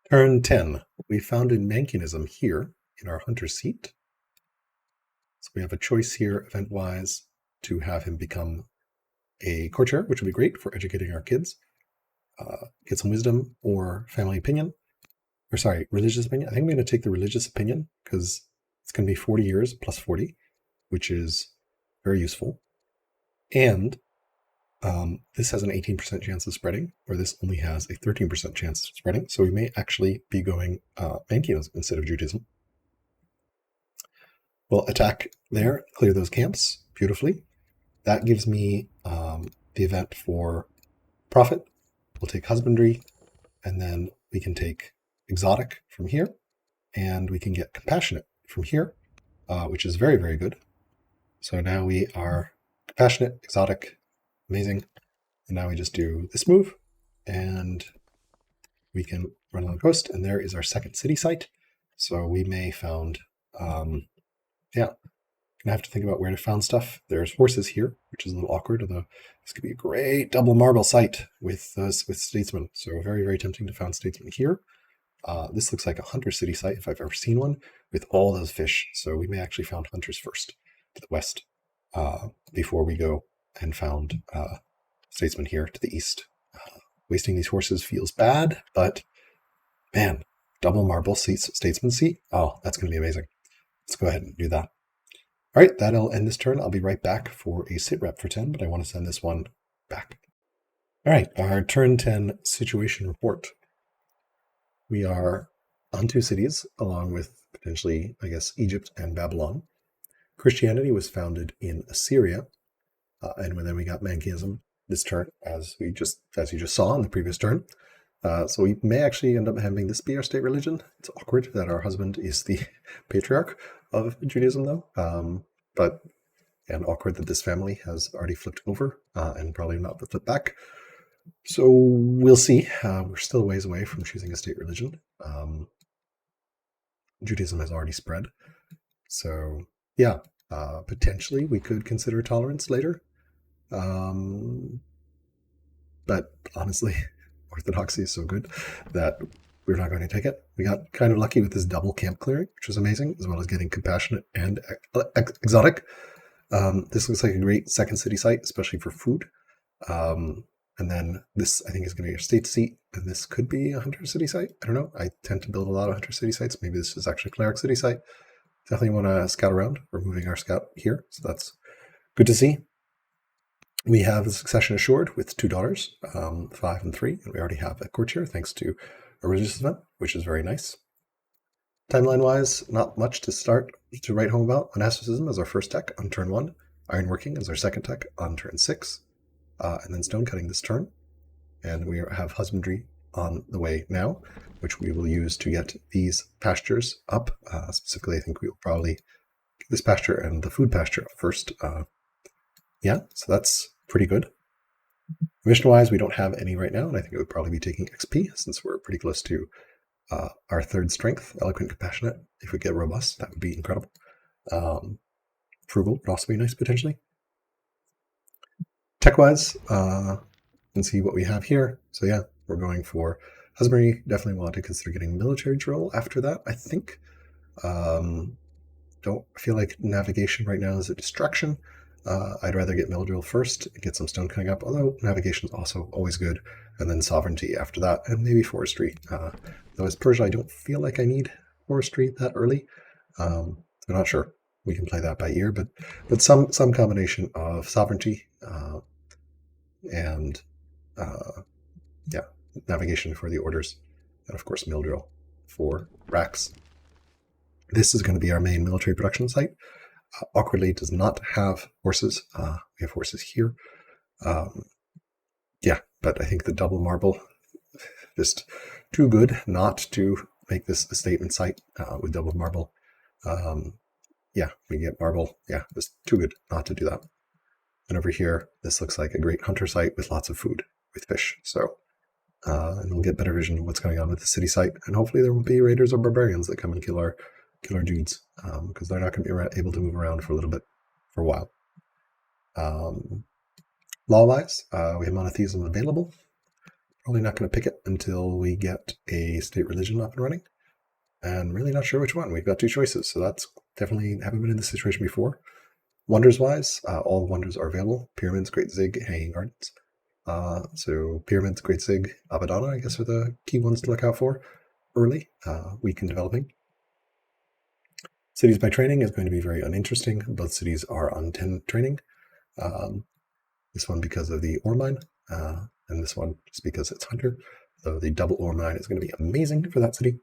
Turn 10. We founded Mankianism here in our hunter seat. So we have a choice here, event-wise, to have him become a courtier, which would be great for educating our kids. Get some wisdom or family opinion. Or sorry, religious opinion. I think I'm going to take the religious opinion because it's going to be 40 years plus 40, which is very useful. And this has an 18% chance of spreading, or this only has a 13% chance of spreading. So we may actually be going Manchaeism instead of Judaism. We'll attack there, clear those camps beautifully. That gives me the event for profit. We'll take husbandry, and then we can take exotic from here, and we can get compassionate from here, which is very, very good. So now we are compassionate, exotic, amazing. And now we just do this move, and we can run on the coast, and there is our second city site. So we may found, gonna have to think about where to found stuff. There's horses here, which is a little awkward, although this could be a great double marble site with statesmen. So very, very tempting to found statesmen here. This looks like a hunter city site if I've ever seen one, with all those fish. So we may actually found hunters first to the west before we go and found statesmen here to the east. Wasting these horses feels bad, but man, double marble statesman seat. Oh, that's going to be amazing. Let's go ahead and do that. All right, that'll end this turn. I'll be right back for a sit rep for 10, but I want to send this one back. All right, our turn 10 situation report. We are on 2 cities, along with potentially, I guess, Egypt and Babylon. Christianity was founded in Assyria, and then we got Manchaeism this turn, as you just saw in the previous turn. So we may actually end up having this be our state religion. It's awkward that our husband is the patriarch of Judaism, though. And awkward that this family has already flipped over and probably not flipped back. So we'll see. We're still a ways away from choosing a state religion. Judaism has already spread. So yeah, potentially we could consider tolerance later. But honestly, Orthodoxy is so good that we're not going to take it. We got kind of lucky with this double camp clearing, which was amazing, as well as getting compassionate and exotic. This looks like a great second city site, especially for food. And then this, I think, is going to be a state seat, and this could be a hunter city site. I don't know. I tend to build a lot of hunter city sites. Maybe this is actually a cleric city site. Definitely want to scout around. We're moving our scout here, so that's good to see. We have the succession assured with 2 daughters, 5 and 3, and we already have a courtier thanks to a religious event, which is very nice. Timeline-wise, not much to write home about. Monasticism is our first tech on turn 1. Ironworking is our second tech on turn 6. And then stone cutting this turn. And we have husbandry on the way now, which we will use to get these pastures up. Specifically, I think we will probably get this pasture and the food pasture up first. So that's pretty good. Mission-wise, we don't have any right now, and I think it would probably be taking XP since we're pretty close to our 3rd strength, eloquent, compassionate. If we get robust, that would be incredible. Frugal would also be nice potentially. Tech-wise, you can see what we have here. So yeah, we're going for husbandry. Definitely want to consider getting military drill after that, I think. Don't feel like navigation right now is a distraction. I'd rather get mill drill first and get some stone cutting up, although navigation is also always good. And then sovereignty after that, and maybe forestry. Though as Persia, I don't feel like I need forestry that early. I'm not sure. We can play that by ear, but some combination of sovereignty and navigation for the orders, and of course mill drill for racks. This is going to be our main military production site. Awkwardly does not have horses. We have horses here. But I think the double marble, just too good not to make this a statement site with double marble. We get marble. Just too good not to do that. And over here, this looks like a great hunter site with lots of food, with fish. So, and we'll get better vision of what's going on with the city site. And hopefully there will be raiders or barbarians that come and kill our dudes, because they're not going to be able to move around for a while. Law-wise, we have monotheism available. Probably not going to pick it until we get a state religion up and running. And really not sure which one. We've got 2 choices, so that's definitely haven't been in this situation before. Wonders-wise, all wonders are available. Pyramids, Great Zig, Hanging Gardens. So Pyramids, Great Zig, Abaddon, I guess, are the key ones to look out for early, weak in developing. Cities by training is going to be very uninteresting. Both cities are on 10 training. This one because of the ore mine, and this one just because it's hunter. So the double ore mine is going to be amazing for that city.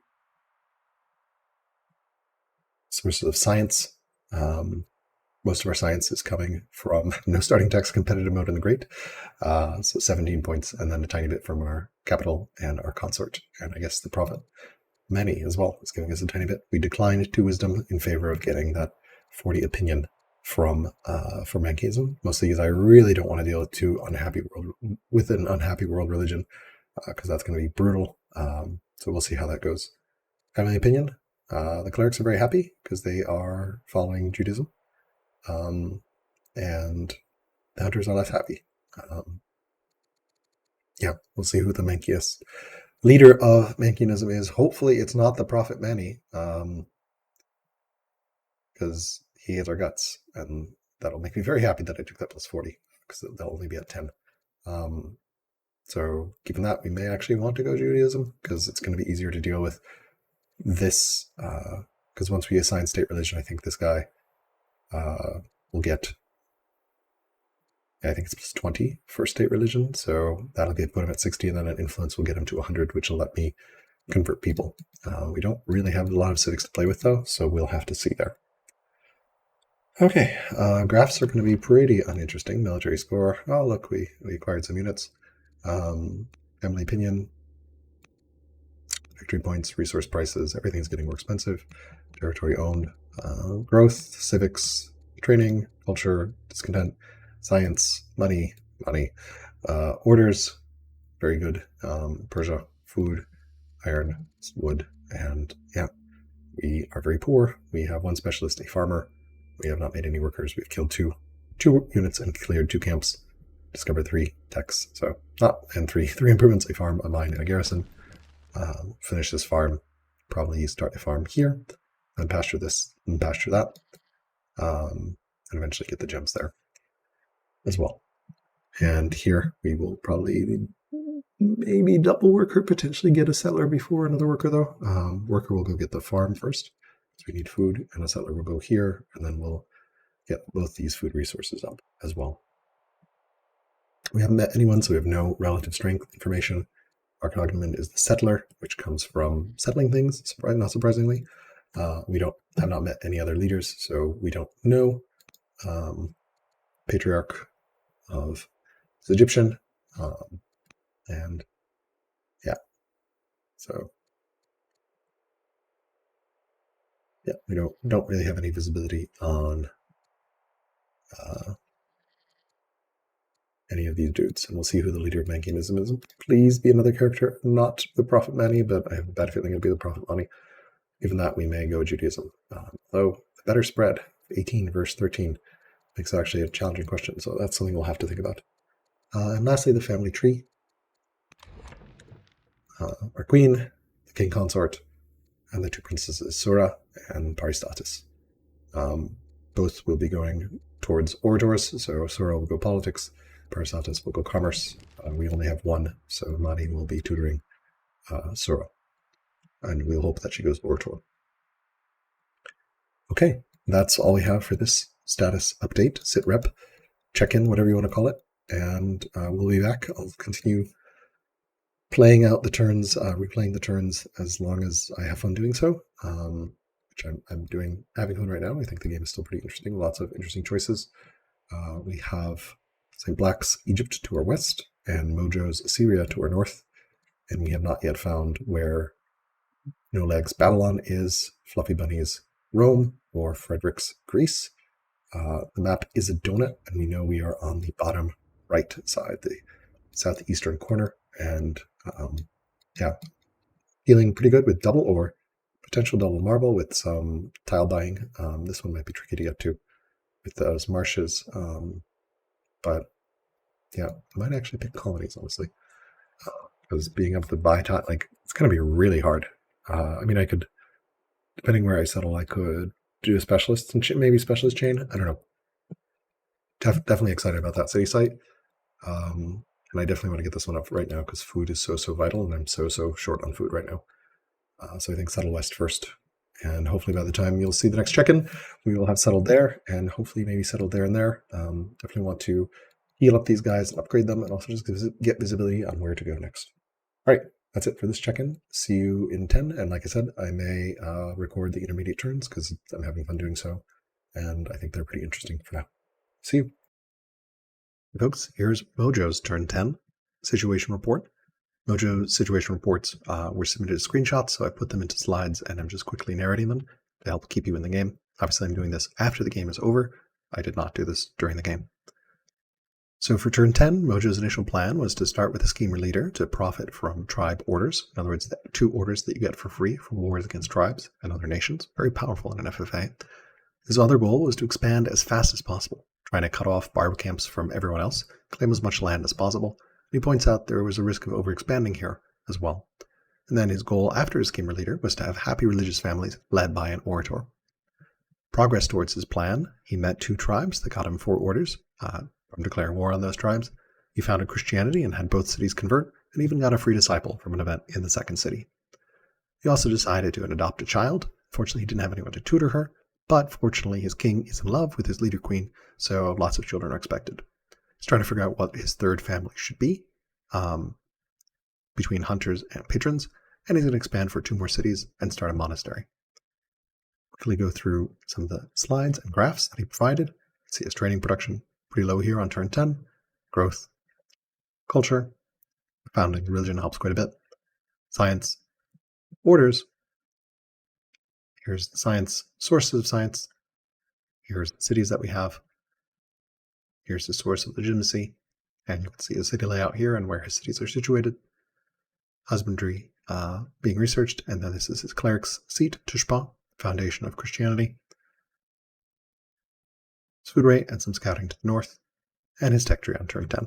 Sources of science. Most of our science is coming from no starting tax competitive mode in the Great. So 17 points, and then a tiny bit from our capital and our consort, and I guess the prophet Many as well is giving us a tiny bit. We declined 2 wisdom in favor of getting that 40 opinion from Manchaism, mostly because I really don't want to deal with an unhappy world religion, because that's going to be brutal. So we'll see how that goes. Family opinion. The clerics are very happy because they are following Judaism. And the hunters are less happy. We'll see who the Manchius leader of Manchianism is. Hopefully it's not the Prophet Mani, because he has our guts, and that'll make me very happy that I took that plus 40, because they'll only be at 10. So given that, we may actually want to go Judaism, because it's going to be easier to deal with this, because once we assign state religion, I think this guy will get, I think it's plus 20 for state religion, so that'll put him at 60, and then an influence will get him to 100, which will let me convert people. We don't really have a lot of civics to play with, though, so we'll have to see there. Okay, graphs are going to be pretty uninteresting. Military score. Oh, look, we acquired some units. Family opinion. Victory points, resource prices, everything's getting more expensive. Territory owned. Growth, civics, training, culture, discontent, science, money, orders, very good. Persia, food, iron, wood, and yeah, we are very poor. We have 1 specialist, a farmer. We have not made any workers. We've killed two units and cleared 2 camps. Discovered 3 techs. So and three improvements: a farm, a mine, and a garrison. Finish this farm. Probably start a farm here, and pasture this, and pasture that, and eventually get the gems there as well. And here we will probably maybe double worker, potentially get a settler before another worker, though. Worker will go get the farm first, because we need food, and a settler will go here, and then we'll get both these food resources up as well. We haven't met anyone, so we have no relative strength information. Our cognomen is the settler, which comes from settling things, not surprisingly. We have not met any other leaders, so we don't know. Patriarch of is Egyptian, and yeah, so yeah, we don't really have any visibility on any of these dudes, and we'll see who the leader of Manchaism is. Please be another character, not the Prophet Mani, but I have a bad feeling it'll be the Prophet Mani. Given that, we may go Judaism. Though the better spread, 18 verse 13, makes it actually a challenging question, so that's something we'll have to think about. And lastly, the family tree. Our queen, the king consort, and the 2 princesses, Sura and Paristatis. Both will be going towards orators, so Sura will go politics, Paristatis will go commerce. We only have 1, so Mani will be tutoring Sura, and we'll hope that she goes orator. Okay, that's all we have for this status update, sit rep, check-in, whatever you want to call it, and we'll be back. I'll continue playing out the turns, replaying the turns as long as I have fun doing so, which I'm having fun right now. I think the game is still pretty interesting, lots of interesting choices. We have StBlak's Egypt to our west, and Mojo's Assyria to our north, and we have not yet found where Noleg's Babylon is, fluffybunny's Rome, or Frederik's Greece. The map is a donut, and we know we are on the bottom right side, the southeastern corner, and feeling pretty good with double ore, potential double marble with some tile buying. This one might be tricky to get to with those marshes, but yeah, I might actually pick colonies, honestly, because being able to buy tile, it's going to be really hard. I mean, I could, depending where I settle, I could do a specialist and maybe specialist chain. I don't know. Definitely excited about that city site. And I definitely want to get this one up right now because food is so vital, and I'm so short on food right now. So I think settle west first, and hopefully by the time you'll see the next check-in, we will have settled there, and hopefully maybe settled there and there. Definitely want to heal up these guys and upgrade them, and also just get visibility on where to go next. All right, that's it for this check-in. See you in 10, and like I said, I may record the intermediate turns because I'm having fun doing so, and I think they're pretty interesting for now. See you. Folks, here's Mojo's turn 10 situation report. Mojo's situation reports were submitted as screenshots, so I put them into slides, and I'm just quickly narrating them to help keep you in the game. Obviously, I'm doing this after the game is over. I did not do this during the game. So for turn 10, Mojo's initial plan was to start with a schemer leader to profit from tribe orders. In other words, the 2 orders that you get for free from wars against tribes and other nations. Very powerful in an FFA. His other goal was to expand as fast as possible, trying to cut off barber camps from everyone else, claim as much land as possible. And he points out there was a risk of overexpanding here as well. And then his goal after his schemer leader was to have happy religious families led by an orator. Progress towards his plan, he met 2 tribes that got him 4 orders from declaring war on those tribes. He founded Christianity and had both cities convert, and even got a free disciple from an event in the 2nd city. He also decided to adopt a child. Fortunately, he didn't have anyone to tutor her, but fortunately his king is in love with his leader queen, so lots of children are expected. He's trying to figure out what his 3rd family should be, between hunters and patrons, and he's going to expand for 2 more cities and start a monastery. Quickly go through some of the slides and graphs that he provided. See his training production pretty low here on turn 10. Growth, culture, founding religion helps quite a bit. Science, orders. Here's the science, sources of science. Here's the cities that we have. Here's the source of legitimacy. And you can see the city layout here and where his cities are situated. Husbandry being researched. And then this is his cleric's seat, Tushpa, foundation of Christianity. His food rate and some scouting to the north. And his tech tree on turn 10.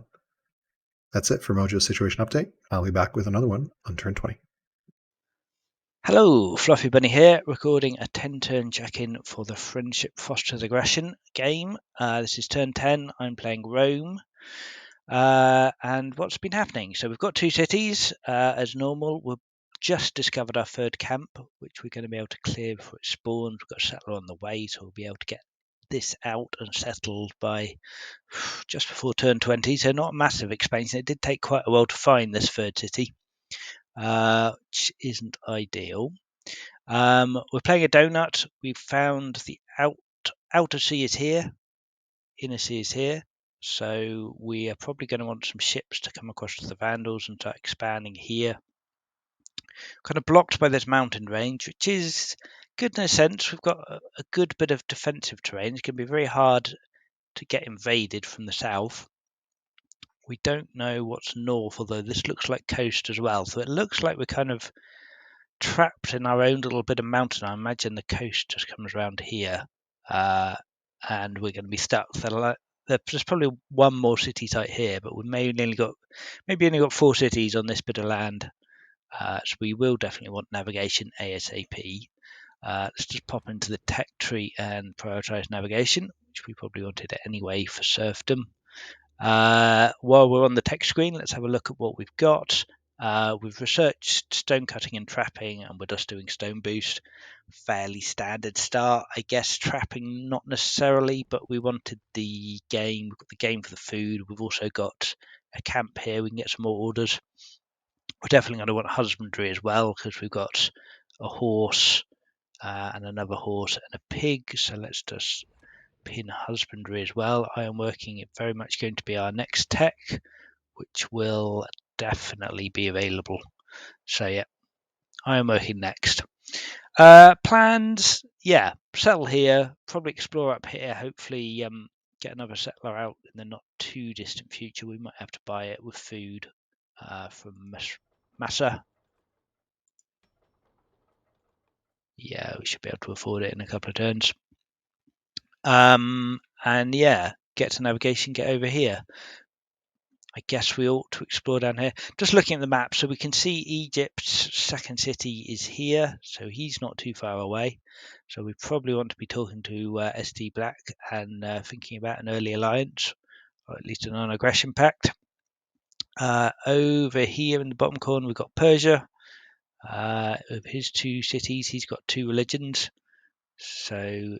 That's it for Mojo's situation update. I'll be back with another one on turn 20. Hello, Fluffy Bunny here, recording a 10-turn check-in for the Friendship Fosters Aggression game. This is turn 10. I'm playing Rome. And what's been happening? So we've got 2 cities as normal. We've just discovered our 3rd camp, which we're going to be able to clear before it spawns. We've got a settler on the way, so we'll be able to get this out and settled by just before turn 20. So not a massive expansion. It did take quite a while to find this 3rd city, which isn't ideal. We're playing a donut. We've found the outer sea is here, inner sea is here, so we are probably going to want some ships to come across to the Vandals and start expanding here. Kind of blocked by this mountain range, which is good in a sense. We've got a good bit of defensive terrain. It's going to be very hard to get invaded from the south. We don't know what's north, although this looks like coast as well, so it looks like we're kind of trapped in our own little bit of mountain. I imagine the coast just comes around here, and we're going to be stuck. There's probably 1 more city site here, but we maybe only got 4 cities on this bit of land. So we will definitely want navigation ASAP. Let's just pop into the tech tree and prioritize navigation, which we probably wanted it anyway for serfdom. While we're on the tech screen, let's have a look at what we've got. We've researched stone cutting and trapping, and we're just doing stone boost. Fairly standard start, I guess. Trapping not necessarily, but we wanted the game. We've got the game for the food. We've also got a camp here. We can get some more orders. We're definitely going to want husbandry as well, because we've got a horse and another horse and a pig. So let's just pin husbandry as well. I am working it very much going to be our next tech, which will definitely be available. So yeah, I am working next. Plans, yeah, settle here, probably explore up here, hopefully get another settler out in the not too distant future. We might have to buy it with food from Massa. Yeah, we should be able to afford it in a couple of turns. And yeah, get to navigation, get over here. I guess we ought to explore down here. Just looking at the map, so we can see Egypt's 2nd city is here, so he's not too far away. So we probably want to be talking to StBlak and thinking about an early alliance, or at least a non-aggression pact. Over here in the bottom corner, we've got Persia. Of his 2 cities, he's got 2 religions. So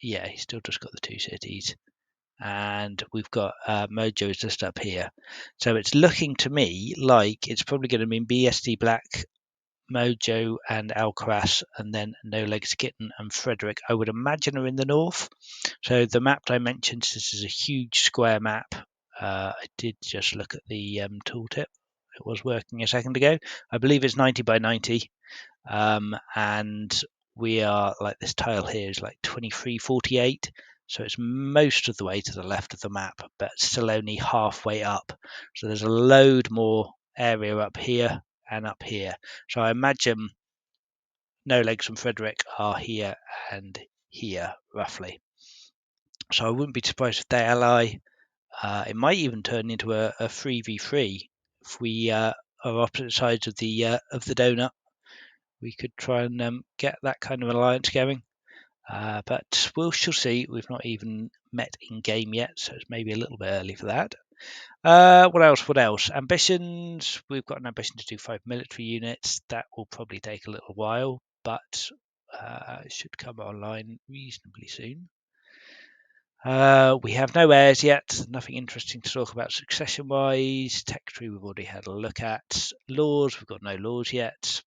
yeah, he's still just got the 2 cities. and we've got Mojo is just up here. So it's looking to me like it's probably going to mean StBlak, Mojo and alcaras, and then nolegskitten and Frederik, I would imagine, are in the north. So the map dimensions, this is a huge square map. I did just look at the tooltip. It was working a second ago. I believe it's 90 by 90. And we are like, this tile here is like 2348. So it's most of the way to the left of the map, but still only halfway up. So there's a load more area up here and up here. So I imagine Nolegs and Frederik are here and here, roughly. So I wouldn't be surprised if they ally. It might even turn into a 3v3 if we are opposite sides of the donut. We could try and get that kind of alliance going. But we shall see. We've not even met in game yet, so it's maybe a little bit early for that. What else? What else? Ambitions. We've got an ambition to do 5 military units. That will probably take a little while, but it should come online reasonably soon. We have no heirs yet. Nothing interesting to talk about succession-wise. Tech tree we've already had a look at. Laws, we've got no laws yet.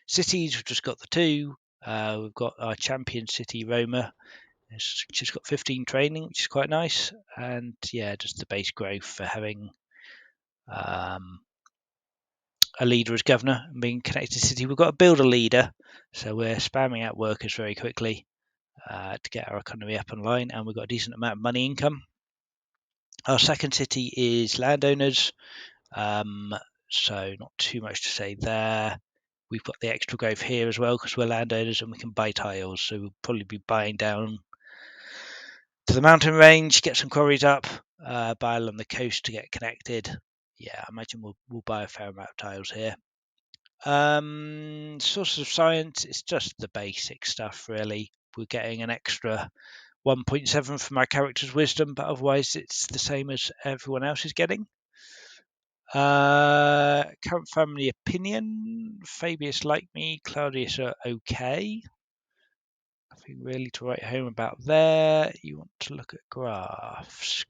Cities, we've just got the 2. We've got our champion city, Roma. It's just got 15 training, which is quite nice. And yeah, just the base growth for having a leader as governor and being connected city. We've got to build a leader, so we're spamming out workers very quickly to get our economy up and line, and we've got a decent amount of money income. Our second city is landowners, so not too much to say there. We've got the extra growth here as well because we're landowners and we can buy tiles, so we'll probably be buying down to the mountain range, get some quarries up, buy along the coast to get connected. Yeah, I imagine we'll buy a fair amount of tiles here. Sources of science, it's just the basic stuff really. We're getting an extra 1.7 from our character's wisdom, but otherwise it's the same as everyone else is getting. Current family opinion, Fabius like me, Claudius are okay. Nothing really to write home about there. You want to look at graphs.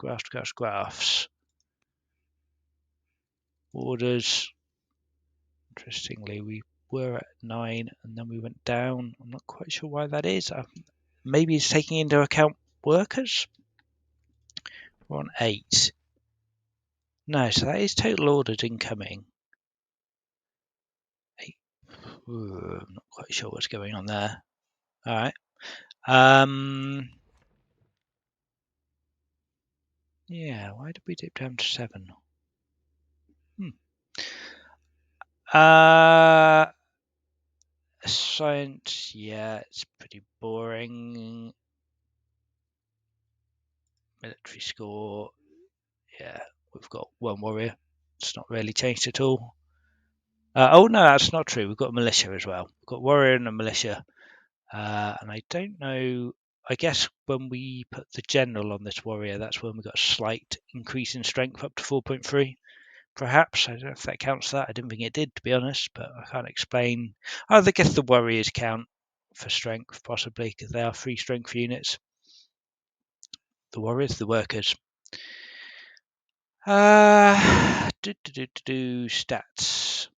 Orders. Interestingly, we were at 9 and then we went down. I'm not quite sure why that is. Maybe it's taking into account workers. We're on 8. No, so that is total orders incoming. 8. Ooh, I'm not quite sure what's going on there. All right. Yeah, why did we dip down to 7? Science, yeah, it's pretty boring. Military score, yeah, we've got 1 warrior. It's not really changed at all. Oh no, that's not true. We've got a militia as well. We've got warrior and a militia. And I don't know. I guess when we put the general on this warrior, that's when we got a slight increase in strength up to 4.3. Perhaps. I don't know if that counts that. I didn't think it did, to be honest, but I can't explain. I guess the warriors count for strength, possibly, because they are 3 strength units. The warriors, the workers. Stats.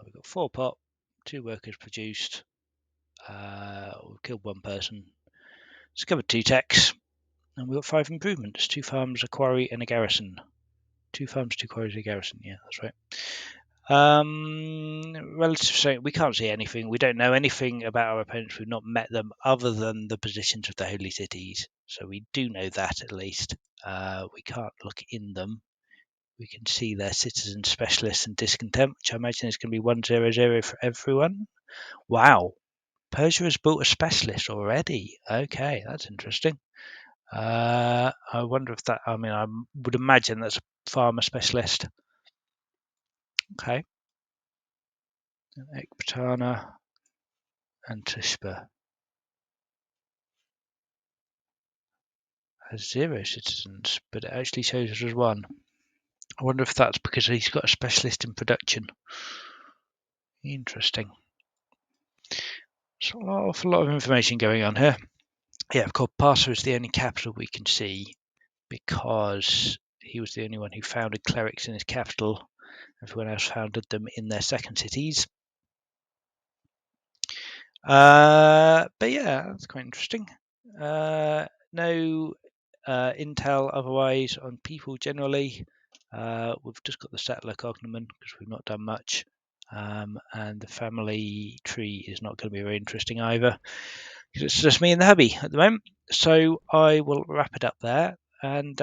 We've got 4 pop, 2 workers produced. We've killed 1 person. Discovered 2 techs. And we've got 5 improvements. 2 farms, a quarry, and a garrison. 2 farms, 2 quarries, a garrison. Yeah, that's right. Relative strength, we can't see anything. We don't know anything about our opponents. We've not met them other than the positions of the holy cities. So we do know that at least. We can't look in them. We can see their citizen specialists and discontent, which I imagine is going to be 100 for everyone. Wow. Persia has built a specialist already. Okay, that's interesting. I wonder if that, I would imagine that's a farmer specialist. Okay. Ekbatana and Tishba has 0 citizens, but it actually shows us as 1. I wonder if that's because he's got a specialist in production. Interesting. It's an awful lot of information going on here. Yeah, of course, Persia is the only capital we can see because he was the only one who founded clerics in his capital. Everyone else founded them in their second cities. But yeah, that's quite interesting. No intel otherwise on people generally. We've just got the settler cognomen because we've not done much. And the family tree is not going to be very interesting either. It's just me and the hubby at the moment. So I will wrap it up there. And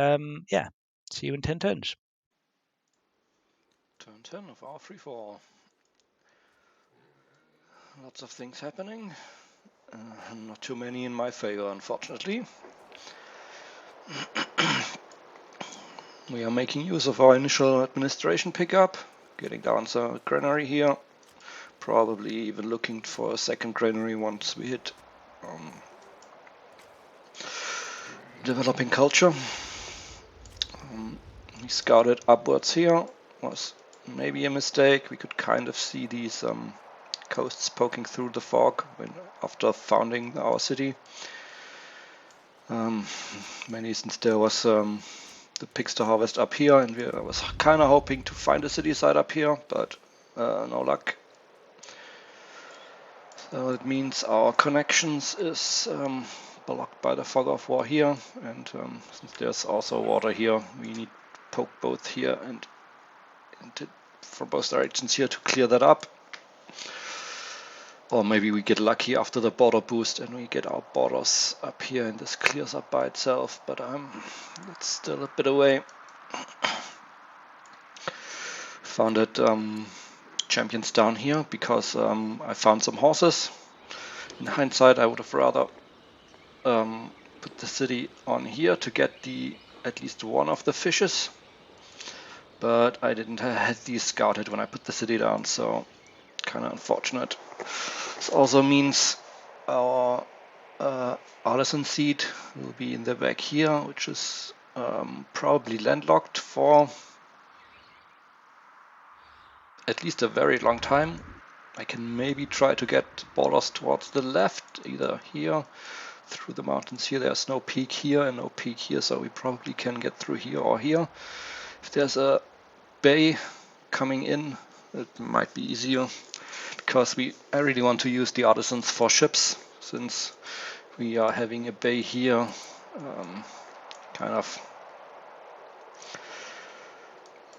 yeah, see you in 10 turns. Turn 10 of our free fall. Lots of things happening. Not too many in my favor, unfortunately. We are making use of our initial administration pickup, getting down some granary here. Probably even looking for a second granary once we hit developing culture. We scouted upwards here. Was maybe a mistake. We could kind of see these coasts poking through the fog after founding our city. Mainly since there was the pigs to harvest up here, and I was kind of hoping to find a city site up here, but no luck. So it means our connections is blocked by the fog of war here, and since there's also water here, we need to poke both here and from both directions here to clear that up. Or maybe we get lucky after the border boost and we get our borders up here and this clears up by itself, but it's still a bit away. Founded champions down here because I found some horses. In hindsight, I would have rather put the city on here to get at least one of the fishes, but I didn't have these scouted when I put the city down, so kind of unfortunate. This also means our artisan seed will be in the back here, which is probably landlocked for at least a very long time. I can maybe try to get borders towards the left, either here through the mountains here. There's no peak here and no peak here, so we probably can get through here or here. If there's a bay coming in, it might be easier, because I really want to use the artisans for ships, since we are having a bay here, kind of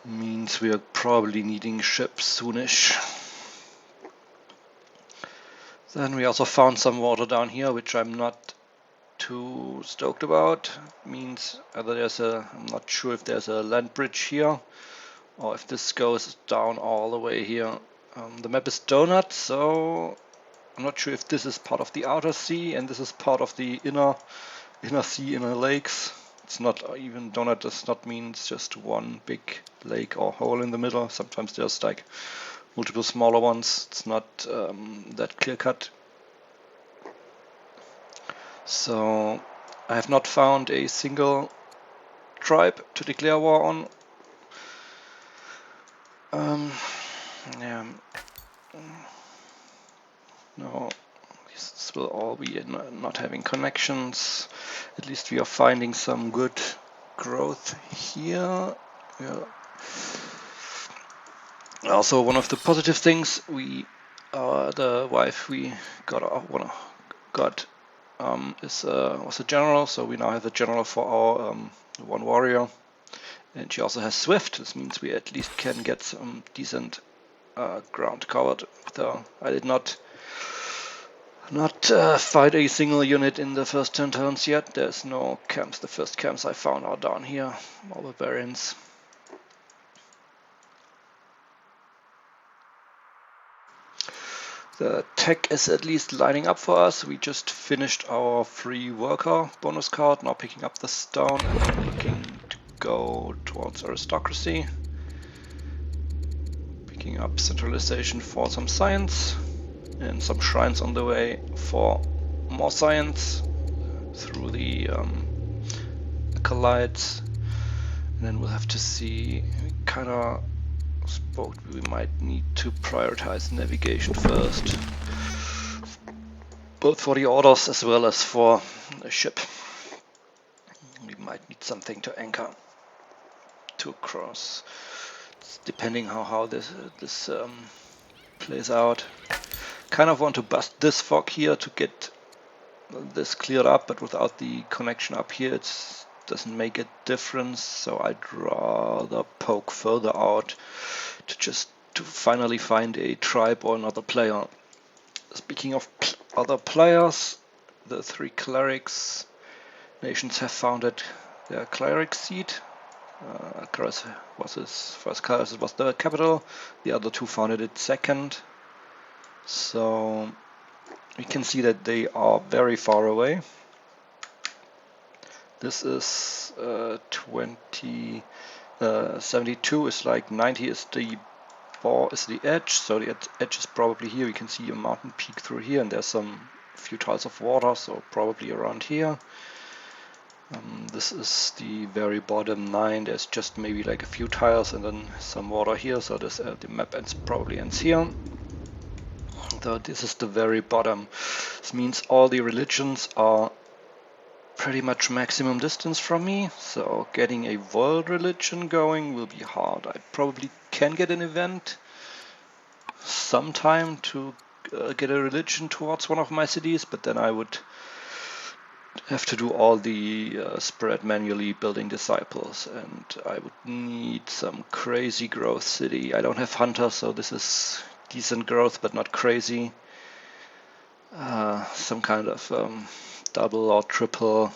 means we are probably needing ships soonish. Then we also found some water down here, which I'm not too stoked about. It means either I'm not sure if there's a land bridge here, or if this goes down all the way here. The map is donut, so I'm not sure if this is part of the outer sea and this is part of the inner sea, inner lakes. It's not even donut, does not mean it's just one big lake or hole in the middle. Sometimes there's like multiple smaller ones. It's not that clear cut. So I have not found a single tribe to declare war on. Yeah. No, this will all be not having connections. At least we are finding some good growth here. Yeah. Also, one of the positive things, the wife we got was a general, so we now have a general for our one warrior, and she also has swift. This means we at least can get some decent ground covered with her. I did not fight a single unit in the first 10 turns yet. There's no camps. The first camps I found are down here, all barbarians. The tech is at least lining up for us. We just finished our free worker bonus card, now picking up the stone and looking to go towards aristocracy. Picking up centralization for some science, and some shrines on the way for more science through the acolytes. And then we'll have to see, kind of spoke we might need to prioritize navigation first. both for the orders as well as for the ship. We might need something to anchor to cross. It's depending how this plays out. Kind of want to bust this fog here to get this cleared up, but without the connection up here it doesn't make a difference, so I'd rather poke further out to finally find a tribe or another player. Speaking of other players, the 3 clerics nations have founded their cleric seat. Alcaras was his first color, it was the capital. The other 2 founded it second. So we can see that they are very far away. This is 72 is like 90 is the edge, so the edge is probably here. We can see a mountain peak through here, and there's some few tiles of water, so probably around here. This is the very bottom 9. There's just maybe like a few tiles and then some water here, so this the map probably ends here. So this is the very bottom. This means all the religions are pretty much maximum distance from me, so getting a world religion going will be hard. I probably can get an event sometime to get a religion towards one of my cities, but then I would have to do all the spread manually, building disciples, and I would need some crazy growth city. I don't have hunters, so this is decent growth but not crazy. Some kind of double or triple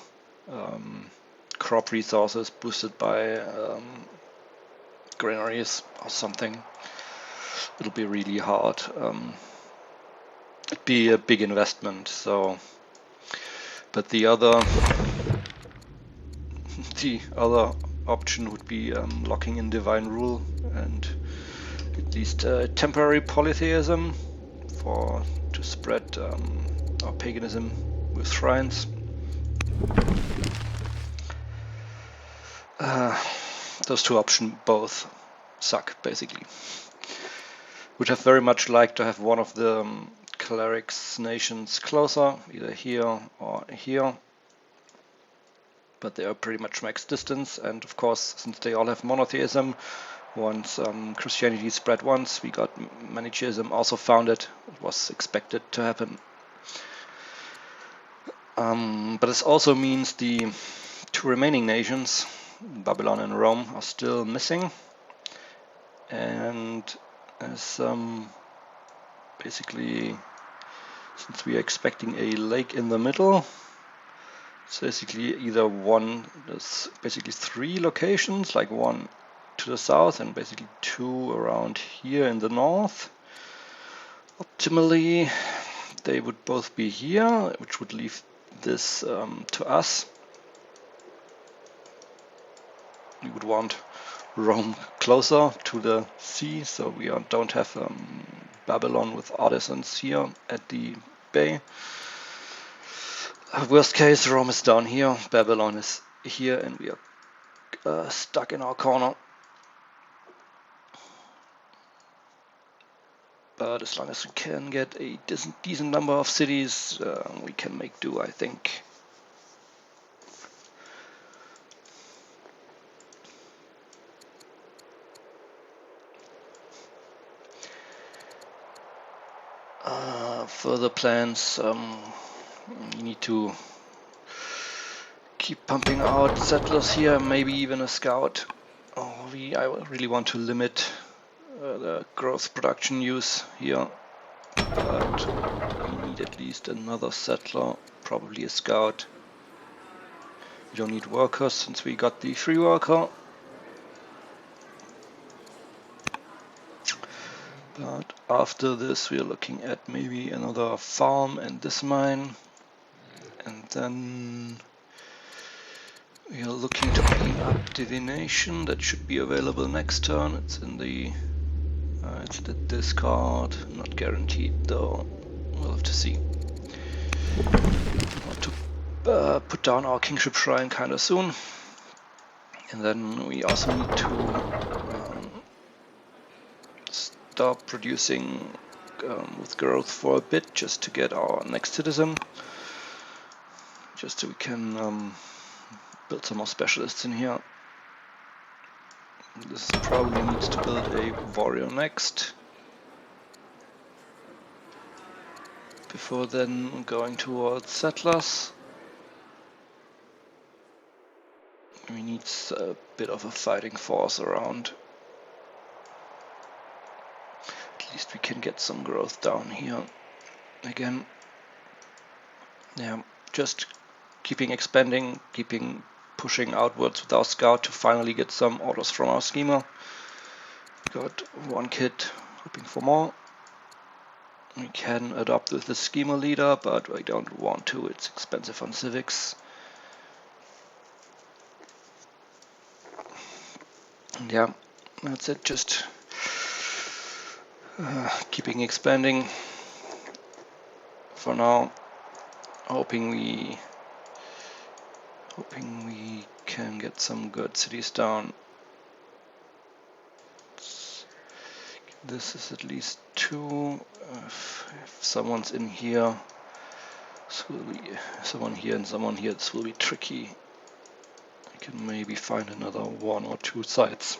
crop resources boosted by granaries or something. It'll be really hard. It'd be a big investment, so. But the other option would be locking in divine rule and at least temporary polytheism to spread our paganism with shrines. Those 2 options both suck, basically. Would have very much liked to have one of the clerics nations closer, either here or here, but they are pretty much max distance, and of course, since they all have monotheism, once Christianity spread once, we got Manichaeism also founded. It was expected to happen. But this also means the 2 remaining nations, Babylon and Rome, are still missing, and as basically, since we are expecting a lake in the middle, it's basically there's basically 3 locations, like 1 to the south and basically 2 around here in the north. Optimally, they would both be here, which would leave this to us. We would want Rome closer to the sea, so we don't have Babylon with artisans here at the bay. Worst case, Rome is down here, Babylon is here, and we are stuck in our corner. But as long as we can get a decent number of cities, we can make do, I think. Further plans, we need to keep pumping out settlers here, maybe even a scout. I really want to limit the growth production use here, but we need at least another settler, probably a scout. We don't need workers since we got the free worker. But after this we are looking at maybe another farm and this mine, and then we are looking to open up divination. That should be available next turn. It's in the discard, not guaranteed though, we'll have to see. We want to put down our kingship shrine kinda soon, and then we also need to stop producing with growth for a bit, just to get our next citizen, just so we can build some more specialists in here. This probably needs to build a warrior next, before then going towards settlers. We need a bit of a fighting force around. At least we can get some growth down here again. Yeah, just keeping expanding, keeping pushing outwards with our scout to finally get some orders from our schemer. Got one kit, hoping for more. We can adopt with the schemer leader, but I don't want to, it's expensive on civics. And yeah, that's it, just keeping expanding for now, hoping we can get some good cities down. This is at least 2. If someone's in here, this will be someone here and someone here. This will be tricky. I can maybe find another 1 or 2 sites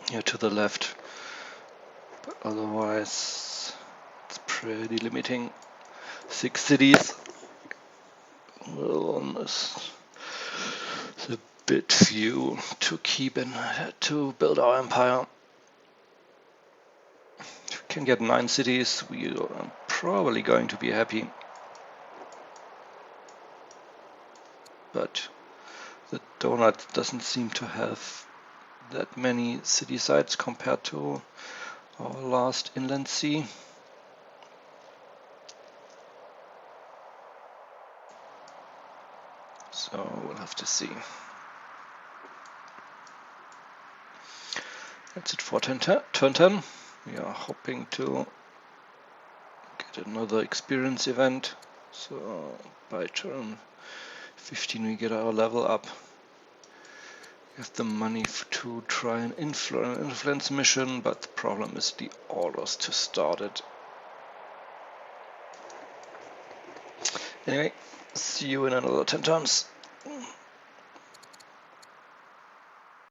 here to the left, but otherwise it's pretty limiting. 6 cities. Well, it's a bit few to keep in to build our empire. If we can get 9 cities, we are probably going to be happy. But the donut doesn't seem to have that many city sites compared to our last inland sea. So we'll have to see. That's it for turn 10. We are hoping to get another experience event. So by turn 15 we get our level up. We have the money to try and influence mission, but the problem is the orders to start it. Anyway, see you in another 10 turns.